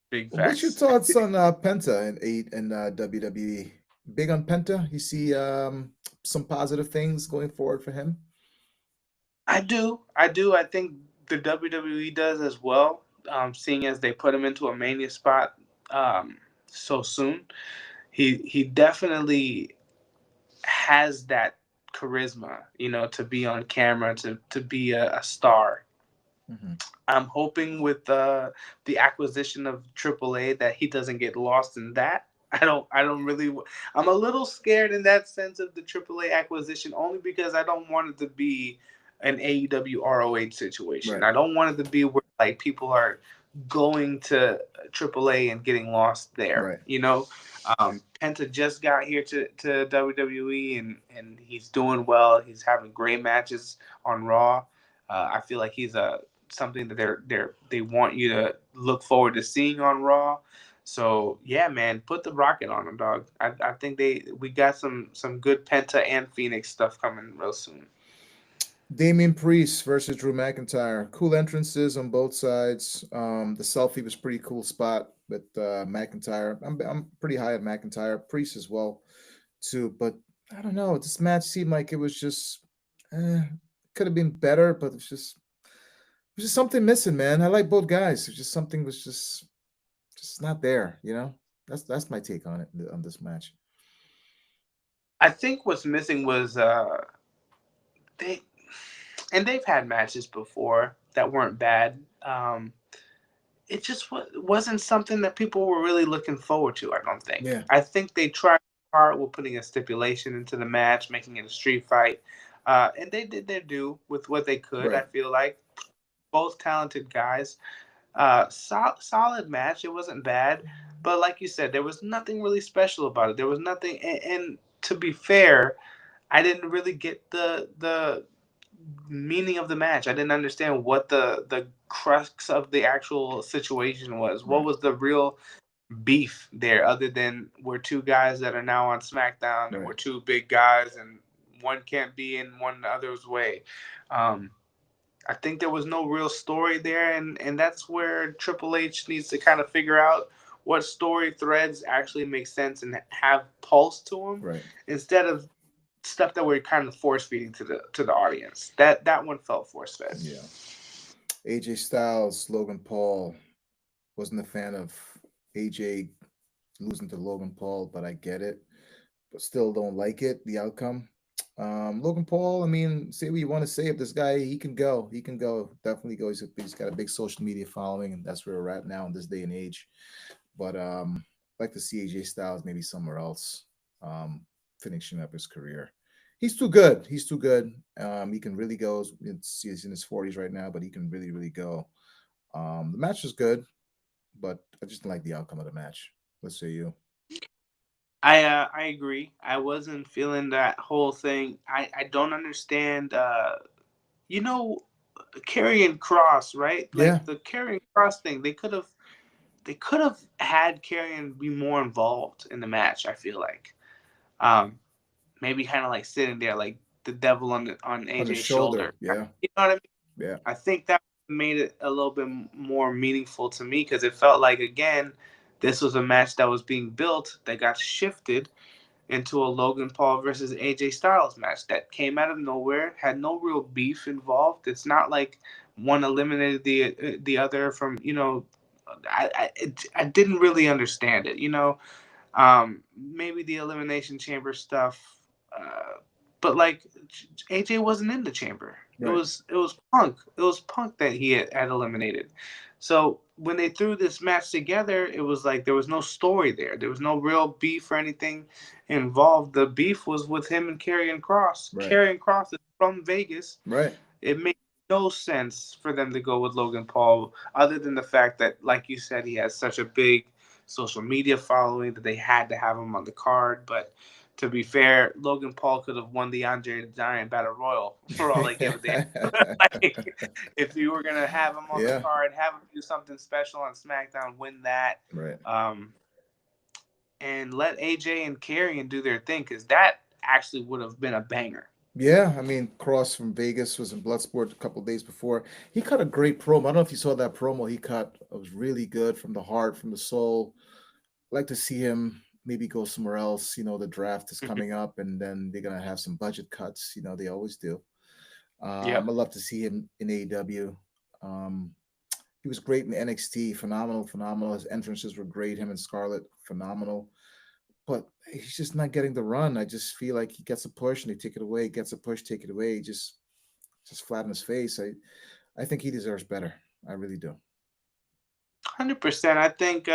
Big What's your facts. thoughts on Penta in WWE? Big on Penta? You see some positive things going forward for him? I do. I do. I think the WWE does as well, seeing as they put him into a Mania spot so soon. He definitely has that charisma, to be on camera, to be a star. Mm-hmm. I'm hoping with the acquisition of AAA that he doesn't get lost in that. I don't really. I'm a little scared in that sense of the AAA acquisition, only because I don't want it to be an AEW ROH situation. Right. I don't want it to be where like people are going to AAA and getting lost there. Right. Penta just got here to WWE, and he's doing well. He's having great matches on Raw. I feel like he's something that they want you to look forward to seeing on Raw. So yeah, man, put the rocket on him, dog. I think we got some good Penta and Phoenix stuff coming real soon. Damian Priest versus Drew McIntyre. Cool entrances on both sides. The selfie was pretty cool spot with McIntyre. I'm pretty high on McIntyre. Priest as well too. But I don't know. This match seemed like it was just could have been better, but it was just something missing, man. I like both guys. It's just something was just not there. That's my take on it on this match. I think what's missing was they and they've had matches before that weren't bad. It just wasn't something that people were really looking forward to. I don't think. Yeah. I think they tried hard with putting a stipulation into the match, making it a street fight, and they did their due with what they could. I Right. feel like both talented guys. Solid match. It wasn't bad, but like you said, there was nothing really special about it. There was nothing, and to be fair, I didn't really get the meaning of the match. I didn't understand what the crux of the actual situation was. What Right. was the real beef there, other than we're two guys that are now on SmackDown and Right. we're two big guys and one can't be in one other's way. Um, I think there was no real story there, and that's where Triple H needs to kind of figure out what story threads actually make sense and have pulse to them, Right. instead of stuff that we're kind of force feeding to the audience. That one felt force fed. Yeah. AJ Styles, Logan Paul. Wasn't a fan of AJ losing to Logan Paul, but I get it. But still don't like it, the outcome. Logan Paul, I mean, say what you want to say of this guy, he can go. He can go. Definitely go. He's got a big social media following, and that's where we're at now in this day and age. But I'd like to see AJ Styles maybe somewhere else, um, finishing up his career. He's too good. He's too good. He can really go. He's in his 40s right now, but he can really, really go. The match was good, but I just didn't like the outcome of the match. Let's say you. I agree. I wasn't feeling that whole thing. I don't understand. You know, Karrion Cross, right? Yeah, Like the Karrion Cross thing. They could have had Karrion be more involved in the match. I feel like, um, maybe kind of like sitting there like the devil on on his AJ's shoulder. shoulder. Yeah, You know what I mean? yeah, I think that made it a little bit more meaningful to me because it felt like again, this was a match that was being built that got shifted into a Logan Paul versus AJ Styles match that came out of nowhere, had no real beef involved. It's not like one eliminated the other from I didn't really understand it. Maybe the elimination chamber stuff, but like AJ wasn't in the chamber. It right. was it was Punk. It was Punk that he had eliminated. So when they threw this match together, it was like there was no story there. There was no real beef or anything involved. The beef was with him and Karrion Cross. Right. Karrion Cross is from Vegas. Right. It made no sense for them to go with Logan Paul, other than the fact that, like you said, he has such a big social media following that they had to have him on the card. But to be fair, Logan Paul could have won the Andre the Giant Battle Royal for all they give a damn. Like, if you were gonna have him on the Yeah. card, have him do something special on SmackDown, win that, Right. um, and let AJ and Karrion do their thing, because that actually would have been a banger. Yeah, I mean, Cross from Vegas was in Bloodsport a couple of days before. He cut a great promo. I don't know if you saw that promo he cut. It was really good from the heart, from the soul. I'd like to see him maybe go somewhere else. The draft is coming up, and then they're gonna have some budget cuts. They always do. Yep. I'd love to see him in AEW. He was great in NXT, phenomenal, phenomenal. His entrances were great. Him and Scarlett, phenomenal. But he's just not getting the run. I just feel like he gets a push and they take it away. Gets a push, take it away. Just flat in his face. I think he deserves better. I really do. 100%. I think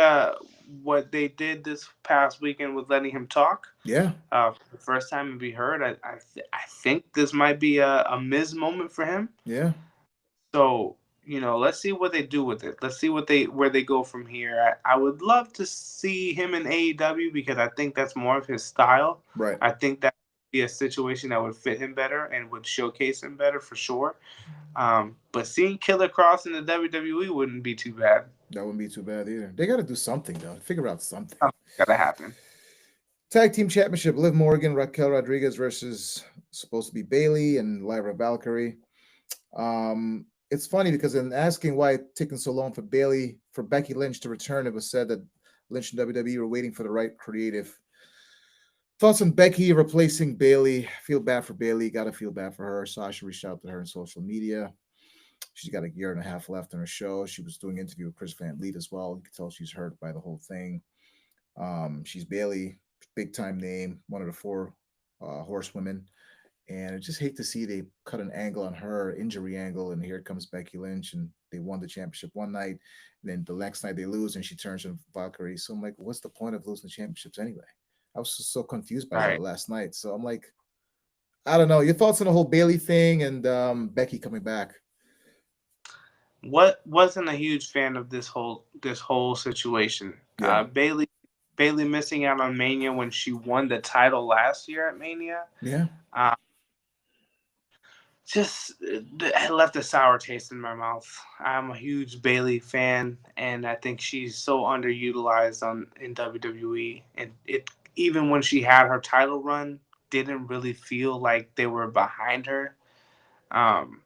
what they did this past weekend with letting him talk Yeah, for the first time and be heard, I think this might be a Miz moment for him. yeah, So let's see what they do with it. Let's see where they go from here. I would love to see him in AEW because I think that's more of his style. right. I think that would be a situation that would fit him better and would showcase him better for sure. But seeing Killer Cross in the WWE wouldn't be too bad. That wouldn't be too bad either. They got to do something though. Figure out something. Something's gotta happen. Tag team championship: Liv Morgan, Raquel Rodriguez versus supposed to be Bailey and Lyra Valkyrie. It's funny because in asking why it taking so long for Becky Lynch to return, it was said that Lynch and WWE were waiting for the right creative. Thoughts on Becky replacing Bailey? Feel bad for Bailey. Got to feel bad for her. Sasha reached out to her on social media. She's got a year and a half left on her show. She was doing an interview with Chris Van Vliet as well. You can tell she's hurt by the whole thing. She's Bailey, big time name, one of the four horsewomen. And I just hate to see they cut an angle on her, injury angle, and here comes Becky Lynch, and they won the championship one night, and then the next night they lose, and she turns on Valkyrie. So I'm like, what's the point of losing the championships anyway? I was just so confused by that Right. last night. So I'm like, I don't know. Your thoughts on the whole Bailey thing and Becky coming back? What wasn't a huge fan of this whole situation. Yeah, Bailey missing out on Mania when she won the title last year at Mania. yeah, Uh, just it left a sour taste in my mouth. I'm a huge Bailey fan, and I think she's so underutilized in WWE. And it even when she had her title run, didn't really feel like they were behind her. Um,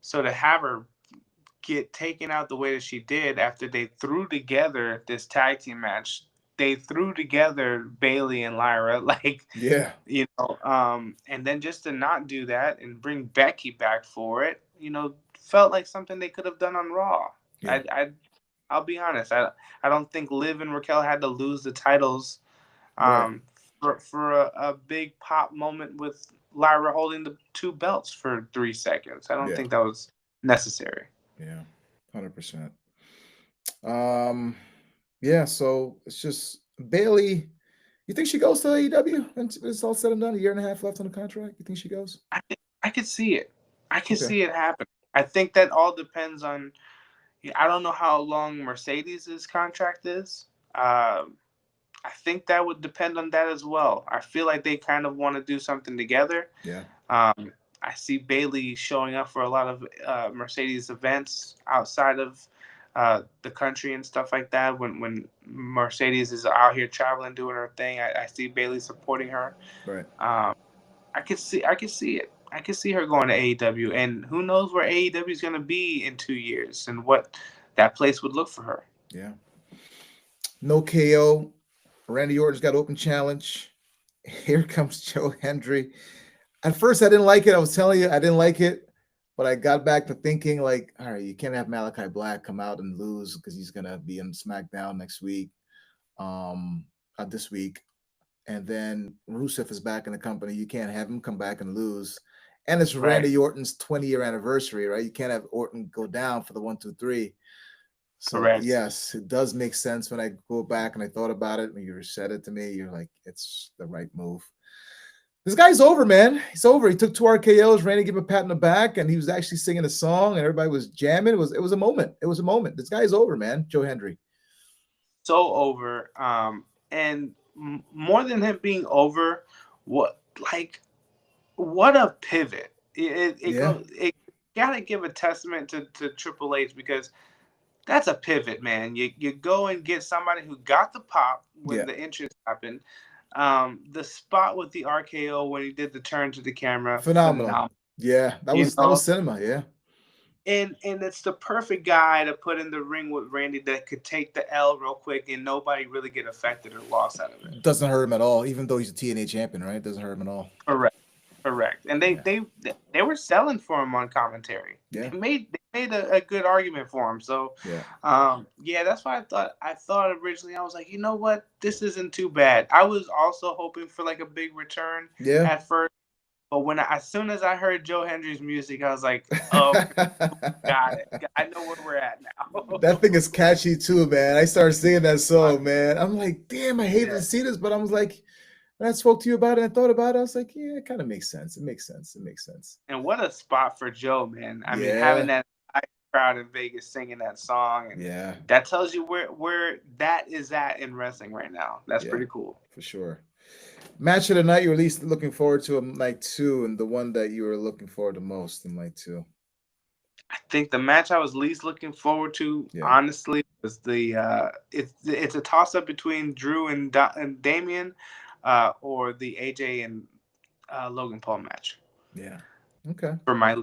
so to have her get taken out the way that she did after they threw together this tag team match they threw together Bailey and Lyra, like, Yeah. and then just to not do that and bring Becky back for it, felt like something they could have done on Raw. Yeah. I'll be honest. I don't think Liv and Raquel had to lose the titles Right. for a big pop moment with Lyra holding the two belts for 3 seconds. I don't Yeah. think that was necessary. Yeah. 100%. Um. Yeah. So it's just Bailey. You think she goes to AEW when it's all said and done? A year and a half left on the contract. You think she goes? I could see it. I could Okay. see it happen. I think that all depends on. I don't know how long Mercedes' contract is. I think that would depend on that as well. I feel like they kind of want to do something together. Yeah. I see Bailey showing up for a lot of Mercedes events outside of the country and stuff like that. When Mercedes is out here traveling, doing her thing, I see Bailey supporting her. Right. I could see it. I could see her going to AEW, and who knows where AEW is going to be in 2 years and what that place would look for her. Yeah. No KO. Randy Orton's got open challenge. Here comes Joe Hendry. At first, I didn't like it. I was telling you, I didn't like it. But I got back to thinking, like, all right, you can't have Malachi Black come out and lose because he's gonna be in SmackDown next week, this week, and then Rusev is back in the company. You can't have him come back and lose. And it's Right. Randy Orton's 20-year anniversary, right? You can't have Orton go down for the 1, 2, 3. So Correct. yes, it does make sense when I go back and I thought about it. When you said it to me, you're like, it's the right move. This guy's over, man. He's over. He took 2 RKOs. Randy gave him a pat on the back, and he was actually singing a song, and everybody was jamming. It was a moment. It was a moment. This guy's over, man. Joe Hendry. So over. And more than him being over, what a pivot. It gotta give a testament to Triple H, because that's a pivot, man. You go and get somebody who got the pop when the entrance happened. The spot with the RKO when he did the turn to the camera, Phenomenal. Yeah, that was cinema. Yeah. And it's the perfect guy to put in the ring with Randy that could take the L real quick and nobody really get affected or lost out of it. Doesn't hurt him at all, even though he's a TNA champion, right? Doesn't hurt him at all. Correct. And they were selling for him on commentary. Yeah. They made a good argument for him. So that's why I thought originally, I was like, you know what, this isn't too bad. I was also hoping for like a big return at first. But as soon as I heard Joe Hendry's music, I was like, oh, got it. I know where we're at now. That thing is catchy too, man. I started singing that song, man. I'm like, damn, I hate to see this, but I was like, when I spoke to you about it and thought about it, I was like, yeah, it kind of makes sense. It makes sense. And what a spot for Joe, man. I mean, having that crowd in Vegas singing that song, and that tells you where that is at in wrestling right now. That's pretty cool. For sure. Match of the night you're at least looking forward to in night 2, and the one that you were looking forward to most in night 2. I think the match I was least looking forward to, honestly, was the it's a toss up between Drew and Damian, or the AJ and Logan Paul match. Yeah. Okay. For my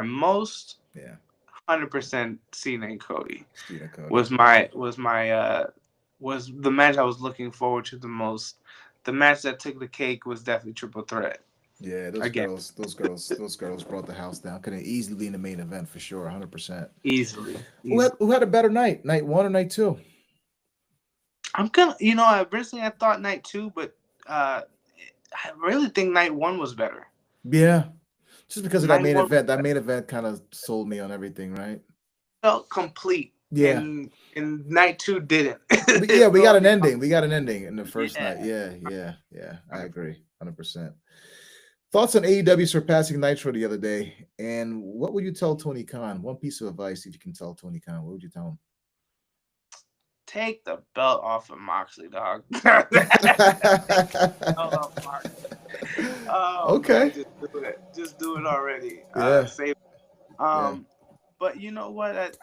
most 100% Cena and Cody. was the match I was looking forward to the most. The match that took the cake was definitely Triple Threat. Yeah, those girls brought the house down. Could have easily been the main event for sure, 100%. Easily. Who had a better night? Night 1 or night 2? Originally I thought night 2, but I really think night 1 was better. Yeah, just because of that main event. That main event kind of sold me on everything, right? Felt complete. Yeah, and night 2 didn't. We got an ending. We got an ending in the first night. Yeah. I agree, 100%. Thoughts on AEW surpassing Nitro the other day, and what would you tell Tony Khan? One piece of advice, if you can tell Tony Khan, what would you tell him? Take the belt off of Moxley, dog. Okay. Man, just do it already. Yeah. But you know what?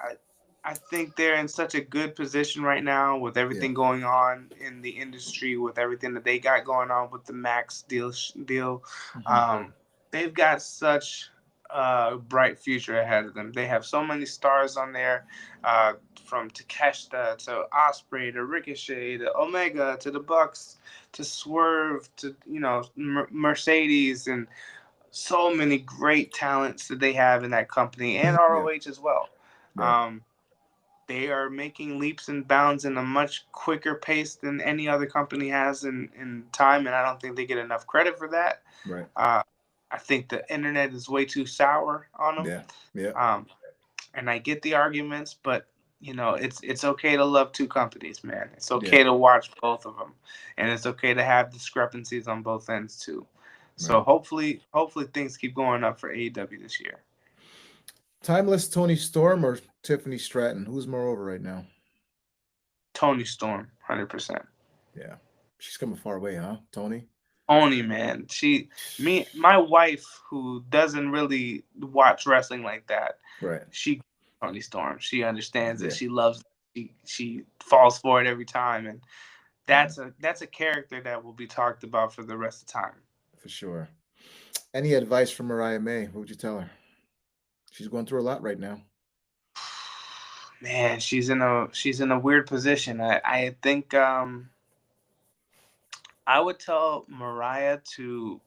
I think they're in such a good position right now with everything going on in the industry, with everything that they got going on with the Max deal. Mm-hmm. They've got such bright future ahead of them. They have so many stars on there, uh, from Takeshita to Osprey to Ricochet to Omega to the Bucks to Swerve to Mercedes, and so many great talents that they have in that company, and Yeah. ROH as well. Right. Um, they are making leaps and bounds in a much quicker pace than any other company has in time, and I don't think they get enough credit for that. Right. Uh, I think the internet is way too sour on them, Yeah. Yeah. um, and I get the arguments, but it's okay to love two companies, man. It's Yeah. okay to watch both of them, and it's okay to have discrepancies on both ends too. So Right. hopefully things keep going up for AEW this year. Timeless Tony Storm or Tiffany Stratton? Who's more over right now? Tony Storm, 100%. Yeah. She's coming far away, huh? Tony? Tony, man, my wife, who doesn't really watch wrestling like that, Right. she Tony Storm. She understands it. Yeah. She loves it. She falls for it every time, and Yeah. that's a character that will be talked about for the rest of time. For sure. Any advice from Mariah May? What would you tell her? She's going through a lot right now. Man, she's in a weird position. I think I would tell Mariah to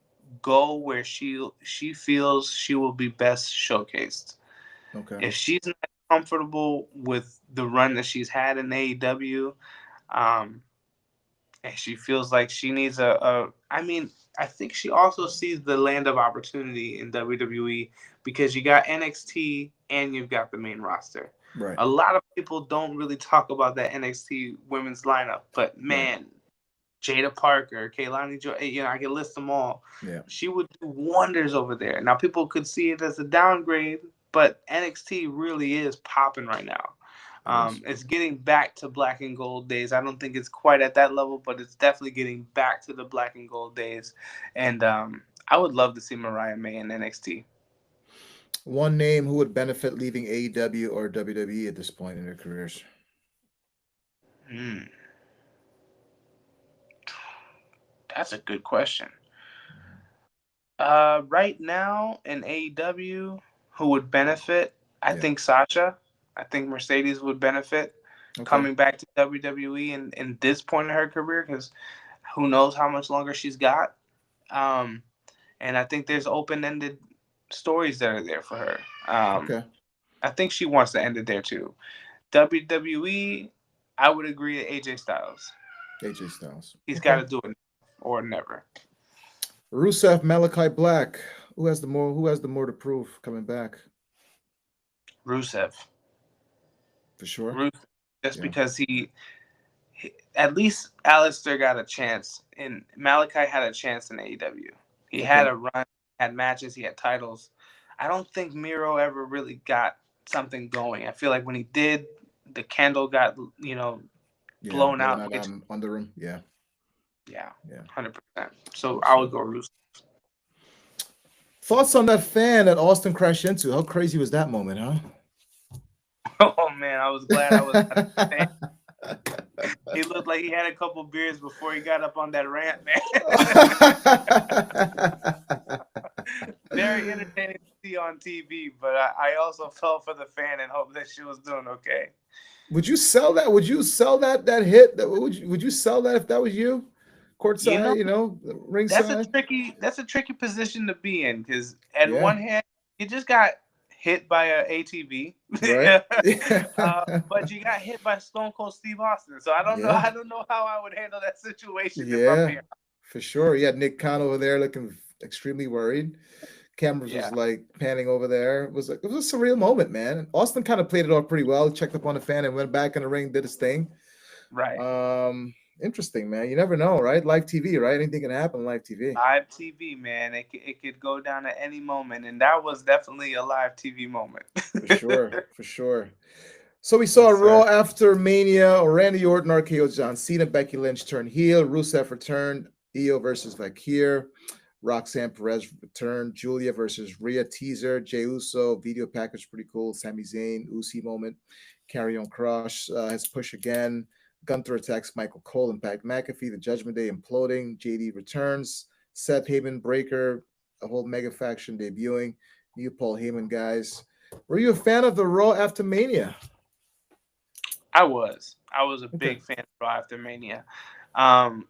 go where she feels she will be best showcased. Okay. If she's not comfortable with the run that she's had in AEW, um, and she feels like she needs I mean, I think she also sees the land of opportunity in WWE, because you got NXT and you've got the main roster. Right. A lot of people don't really talk about that NXT women's lineup, but Right. man, Jada Parker, Kaylani Joy, I can list them all. Yeah. She would do wonders over there. Now, people could see it as a downgrade, but NXT really is popping right now. It is. It's getting back to black and gold days. I don't think it's quite at that level, but it's definitely getting back to the black and gold days. And I would love to see Mariah May in NXT. One name who would benefit leaving AEW or WWE at this point in their careers? Hmm, that's a good question. Right now in AEW, who would benefit? I Yeah. think Sasha. I think Mercedes would benefit Okay. coming back to WWE in this point in her career, because who knows how much longer she's got. Um, and I think there's open-ended stories that are there for her. Okay. I think she wants to end it there too. WWE, I would agree to AJ Styles. AJ Styles. He's got Okay. to do it or never. Rusev, Malachi Black. Who has the more to prove coming back? Rusev. For sure. Rusev, just Yeah. because at least Alistair got a chance, and Malachi had a chance in AEW. He had Okay. a run, had matches, he had titles. I don't think Miro ever really got something going. I feel like when he did, the candle got Yeah. blown Blown out. out Which, on under him. Yeah. yeah, Yeah. 100%. So For I would sure. go Rusev. Thoughts on that fan that Austin crashed into? How crazy was that moment, huh? Oh man, I was glad I was not a fan. He looked like he had a couple beers before he got up on that rant, man. Very entertaining to see on TV, but I also felt for the fan and hope that she was doing okay. Would you sell that? Would you sell that hit? Would you sell that if that was you? You know, Courtside, ringside? that's a tricky position to be in, because at Yeah. one hand you just got hit by a ATV, Right? Yeah. but you got hit by Stone Cold Steve Austin. So I don't know. Yeah. I don't know how I would handle that situation if I'm Yeah. here. For sure. You had Nick Khan over there looking extremely worried. Cameras was Yeah, like panning over there. It was a surreal moment, man. And Austin kind of played it off pretty well, checked up on the fan and went back in the ring, did his thing. right. Interesting, man. You never know, right? Live TV, right? Anything can happen on live TV. Live TV, man. It could go down at any moment, and that was definitely a live TV moment. For sure. For sure. So we saw Yes, Raw sir. after Mania, Randy Orton, RKO, John Cena, Becky Lynch turned heel, Rusev returned, Io versus Vakir, Roxanne Perez returned, Julia versus Rhea teaser, Jey Uso video package pretty cool, Sami Zayn, Usi moment, Carry On Crush, his push again, Gunther attacks Michael Cole and Pat McAfee, the Judgment Day imploding, JD returns, Seth Heyman Breaker, a whole mega faction debuting, You Paul Heyman guys. Were you a fan of the Raw after Mania? I was a Okay. big fan of Raw after Mania. Um,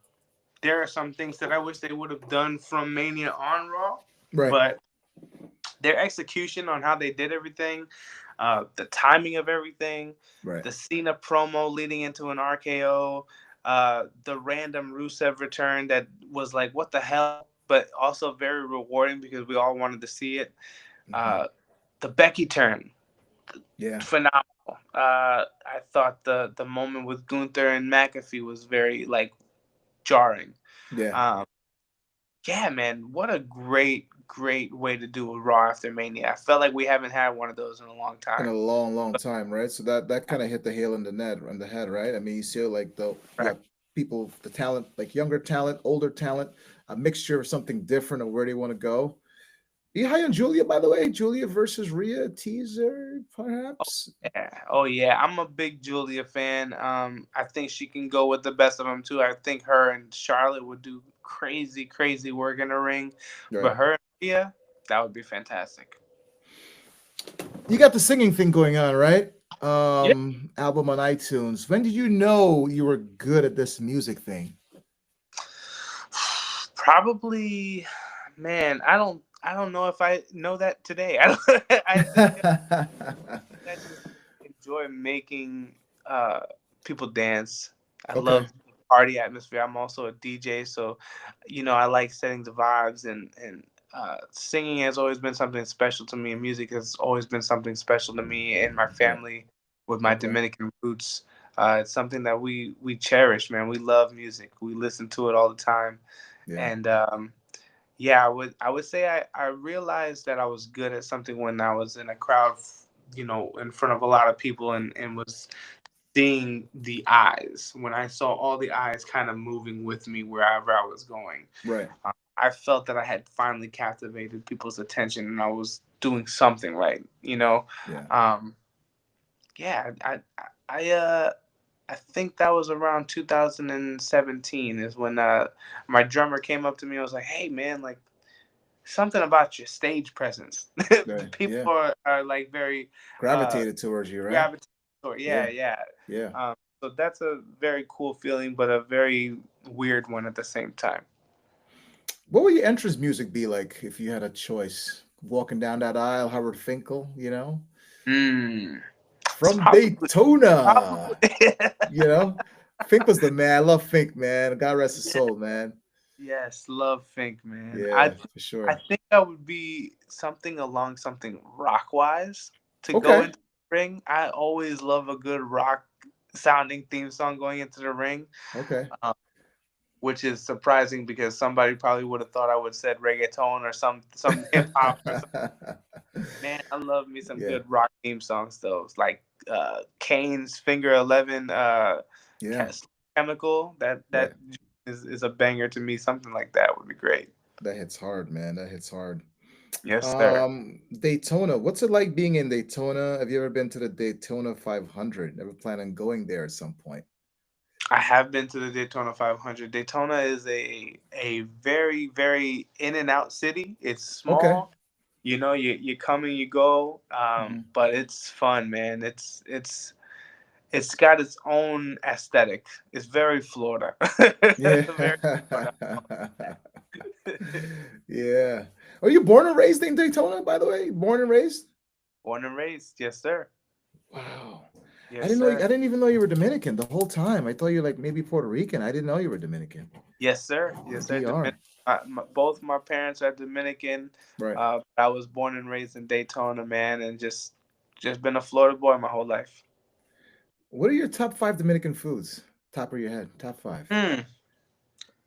there are some things that I wish they would have done from Mania on Raw, Right. but their execution on how they did everything, the timing of everything, Right. the Cena promo leading into an RKO, the random Rusev return that was like, what the hell? But also very rewarding because we all wanted to see it. Hmm. Uh, the Becky turn, Yeah. phenomenal. I thought the moment with Gunther and McAfee was very like jarring. Yeah. Um, yeah, man, what a great way to do a Raw after Mania. I felt like we haven't had one of those in a long In a time. long, long time, right? So that kind of hit the hail on the head, right? I mean, you see like you Right. have people, the talent, like younger talent, older talent, a mixture of something different of where they want to go. Are you high on Julia, by the way? Julia versus Rhea teaser, perhaps? Yeah. Oh yeah, I'm a big Julia fan. I think she can go with the best of them too. I think her and Charlotte would do crazy work in the ring, Right. but her and Rhea, that would be fantastic. You got the singing thing going on, right? Yeah. Album on iTunes. When did you know you were good at this music thing? Probably, man. I don't know if I know that today. I don't, I think I just enjoy making people dance. I Okay. love the party atmosphere. I'm also a DJ, so I like setting the vibes and singing has always been something special to me. And music has always been something special to me and my Right. family with my Okay. Dominican roots. It's something that we cherish, man. We love music. We listen to it all the time, Yeah. and yeah, I would say I realized that I was good at something when I was in a crowd, in front of a lot of people and was seeing the eyes. When I saw all the eyes kind of moving with me wherever I was going, Right. I felt that I had finally captivated people's attention and I was doing something right. Yeah. Um, yeah, I uh I think that was around 2017 is when my drummer came up to me. I was like, "Hey man, like something about your stage presence. Right. People Yeah. are like very uh Gravitated towards you, right? gravitated toward, yeah, Yeah. yeah. Yeah. So that's a very cool feeling, but a very weird one at the same time. What would your entrance music be like if you had a choice? Walking down that aisle, Howard Finkel, Mm, it's from probably Daytona, you know? Fink was the man. I love Fink, man. God rest his yeah, soul, man. yes, love Fink, man. I Yeah, for I sure. think that would be something along something rock wise to go Okay. into the ring. I always love a good rock sounding theme song going into the ring. Okay. Um, which is surprising because somebody probably would have thought I would have said reggaeton or some hip hop or something. Man, I love me some Yeah. good rock theme songs though. It's like Kane's Finger 11, Yeah. Chemical. That Right. is a banger to me. Something like that would be great. That hits hard, man. That hits hard. Yes, sir. Daytona. What's it like being in Daytona? Have you ever been to the Daytona 500? Never plan on going there at some point. I have been to the Daytona 500. Daytona is a very in and out city. It's Okay. small. You come and you go, Hmm. but it's fun, man. It's got its own aesthetic. It's very Florida. Yeah. Very Florida. Yeah. Are you born and raised in Daytona, by the way? Born and raised? Born and raised, yes, sir. Wow. Yes, I sir. didn't even know you were Dominican the whole time. I thought you were like maybe Puerto Rican. I didn't know you were Dominican. Yes, sir. Or Yes, sir. DR. Both my parents are Dominican. Right. I was born and raised in Daytona, man, and just been a Florida boy my whole life. What are your top five Dominican foods? Top of your head. Top five. Hmm.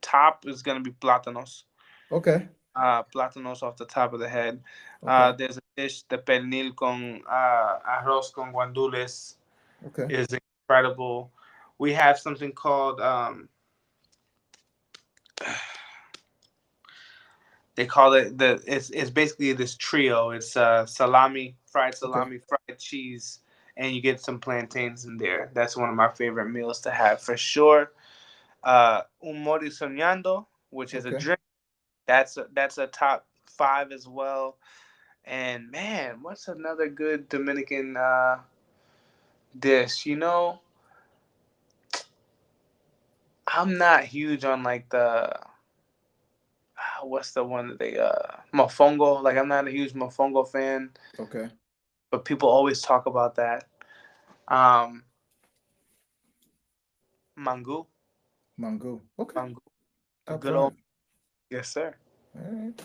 Top is gonna be plátanos. Okay. Plátanos off the top of the head. Okay. There's a dish, the pernil con arroz con guandules, Okay. is incredible. We have something called they call it it's basically this trio. It's salami, fried Okay. salami, fried cheese, and you get some plantains in there. That's one of my favorite meals to have for sure. Un mori soñando, which is a Okay. drink. That's a top five as well. And man, what's another good Dominican dish? I'm not huge on like the what's the one that they mofongo. Like I'm not a huge mofongo fan, Okay. but people always talk about that. Um, mango, Mango. Okay. mango, a Top good old five. yes sir. All right.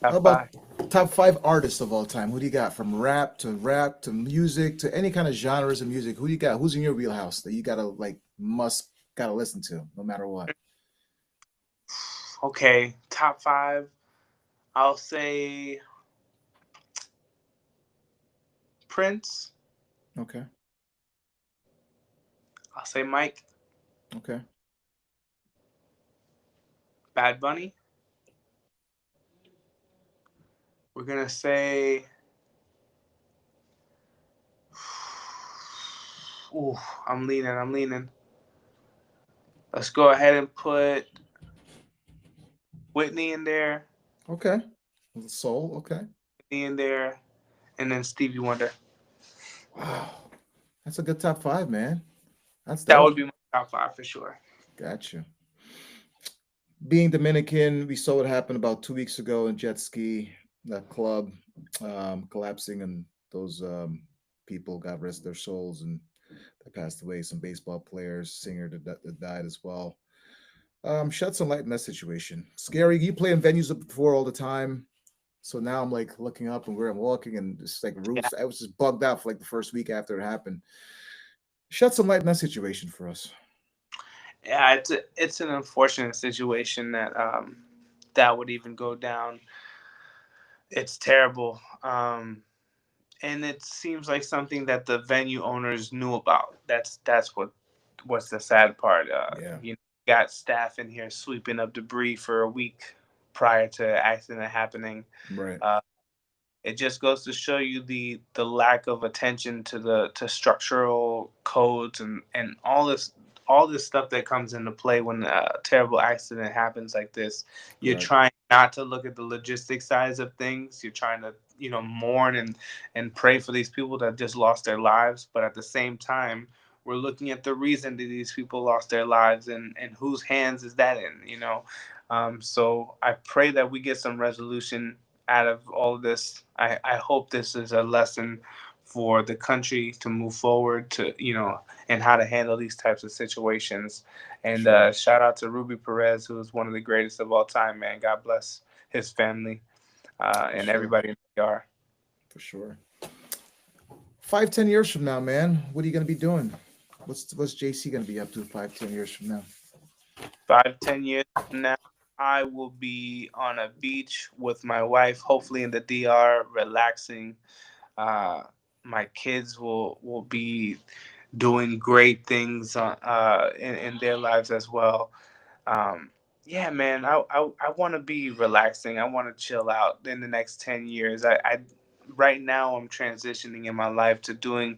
How Top about five. top five artists of all time? Who do you got? From rap to music to any kind of genres of music. Who you got? Who's in your wheelhouse that you gotta like must gotta listen to no matter what? Okay, top five. I'll say Prince. Okay. I'll say Mike. Okay. Bad Bunny. We're gonna say. Ooh, I'm leaning. I'm leaning. Let's go ahead and put Whitney in there. Okay. Soul. Okay. Whitney in there, and then Stevie Wonder. Wow. That's a good top five, man. That That was would be my top five for sure. gotcha. Being Dominican, we saw what happened about 2 weeks ago in jet ski, that club collapsing, and those people got rest their souls and they passed away. Some baseball players, singer that died as well. Shed some light in that situation. Scary. You play in venues before all the time. So now I'm like looking up and where I'm walking and just like Yeah, roofs. I was just bugged out for like the first week after it happened. Shed some light in that situation for us. yeah. It's an unfortunate situation that that would even go down. It's terrible. And it seems like something that the venue owners knew about. That's what's the sad part. Yeah. Got staff in here sweeping up debris for a week prior to accident happening. Right. Uh, it just goes to show you the lack of attention to the to structural codes and all this stuff that comes into play when a terrible accident happens like this. You're Right. trying not to look at the logistic sides of things. You're trying to mourn and pray for these people that just lost their lives, but at the same time we're looking at the reason that these people lost their lives and whose hands is that in. So I pray that we get some resolution out of all of this. I hope this is a lesson for the country to move forward to, and how to handle these types of situations. And Sure. shout out to Ruby Perez, who is one of the greatest of all time, man. God bless his family For and sure. everybody in the PR. For sure. 5, 10 years from now, man, what are you gonna be doing? What's JC gonna be up to 5, 10 years from now? 5, 10 years from now, I will be on a beach with my wife, hopefully in the DR, relaxing. Uh, my kids will be doing great things in their lives as well. Um, yeah, man, I want to be relaxing. I want to chill out in the next 10 years. I right now I'm transitioning in my life to doing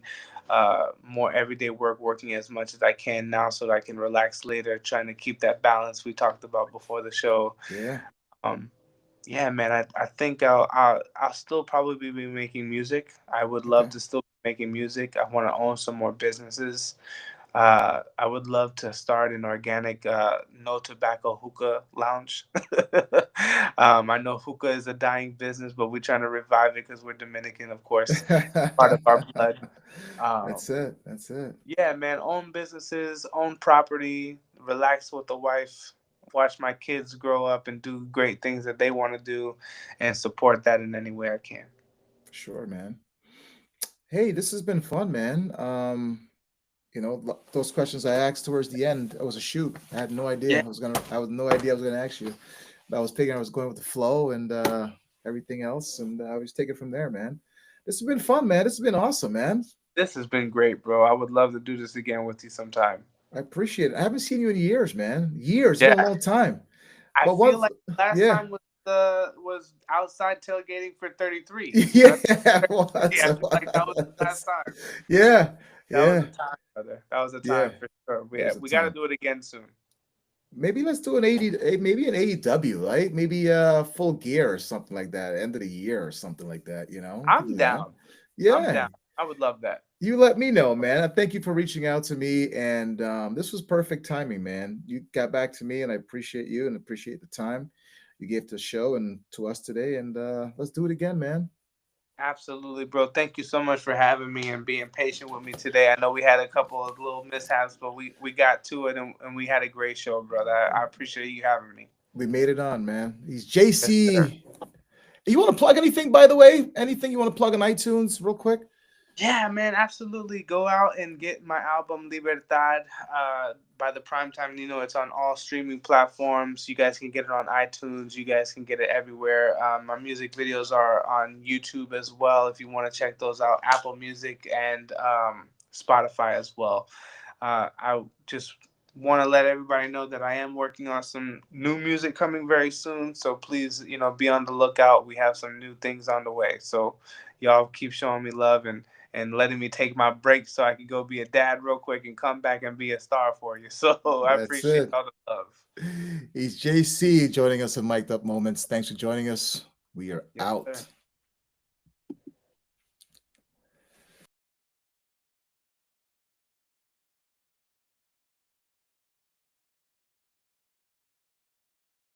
more everyday work, working as much as I can now, so that I can relax later. Trying to keep that balance we talked about before the show. Yeah. Um, yeah, man, I think I'll still probably be making music. I would love Okay. to still be making music. I want to own some more businesses. I would love to start an organic no tobacco hookah lounge. I know hookah is a dying business, but we're trying to revive it because we're Dominican, of course, part of our blood. Um, That's it. That's it. yeah, man, own businesses, own property, relax with the wife, watch my kids grow up and do great things that they want to do, and support that in any way I can. For sure, man. Hey, this has been fun, man. Those questions I asked towards the end, it was a shoot. I had no idea. Yeah, I was no idea I was gonna ask you. But I was figuring I was going with the flow and everything else, and I was taking it from there, man. This has been fun, man. This has been awesome, man. this has been great, bro. I would love to do this again with you sometime. I appreciate it. I haven't seen you in years, man. Years. It's been a Yeah. long time. I But feel what? like last Yeah, time was outside tailgating for 33. yeah. It was. I It feel like that was the last was. time. Yeah, That was yeah, a time, brother. That was a yeah. time for sure. It was a We got to time. do it again soon. maybe let's do an 80, maybe an AEW, right? Maybe Full Gear or something like that, end of the year or something like that. We could I'm do that. down. I'm Yeah. down. I would love that. You let me know, man. I thank you for reaching out to me, and this was perfect timing, man. You got back to me, and I appreciate you and appreciate the time you gave to the show and to us today. And let's do it again, man. Absolutely, bro. Thank you so much for having me and being patient with me today. I know we had a couple of little mishaps, but we got to it and we had a great show, brother. I appreciate you having me. We made it on, man. He's Yes, sir. JC. You want to plug anything, by the way? Anything you want to plug on iTunes, real quick? Yeah, man, absolutely. Go out and get my album Libertad by the Primetime Nino. It's on all streaming platforms. You guys can get it on iTunes. You guys can get it everywhere. My music videos are on YouTube as well if you want to check those out. Apple Music and Spotify as well. I just want to let everybody know that I am working on some new music coming very soon. So please, be on the lookout. We have some new things on the way. So y'all keep showing me love and letting me take my break so I can go be a dad real quick and come back and be a star for you. So I That's appreciate it. all the love. He's JC joining us in Mic'd Up Moments. Thanks for joining us. We are Yes, out. sir.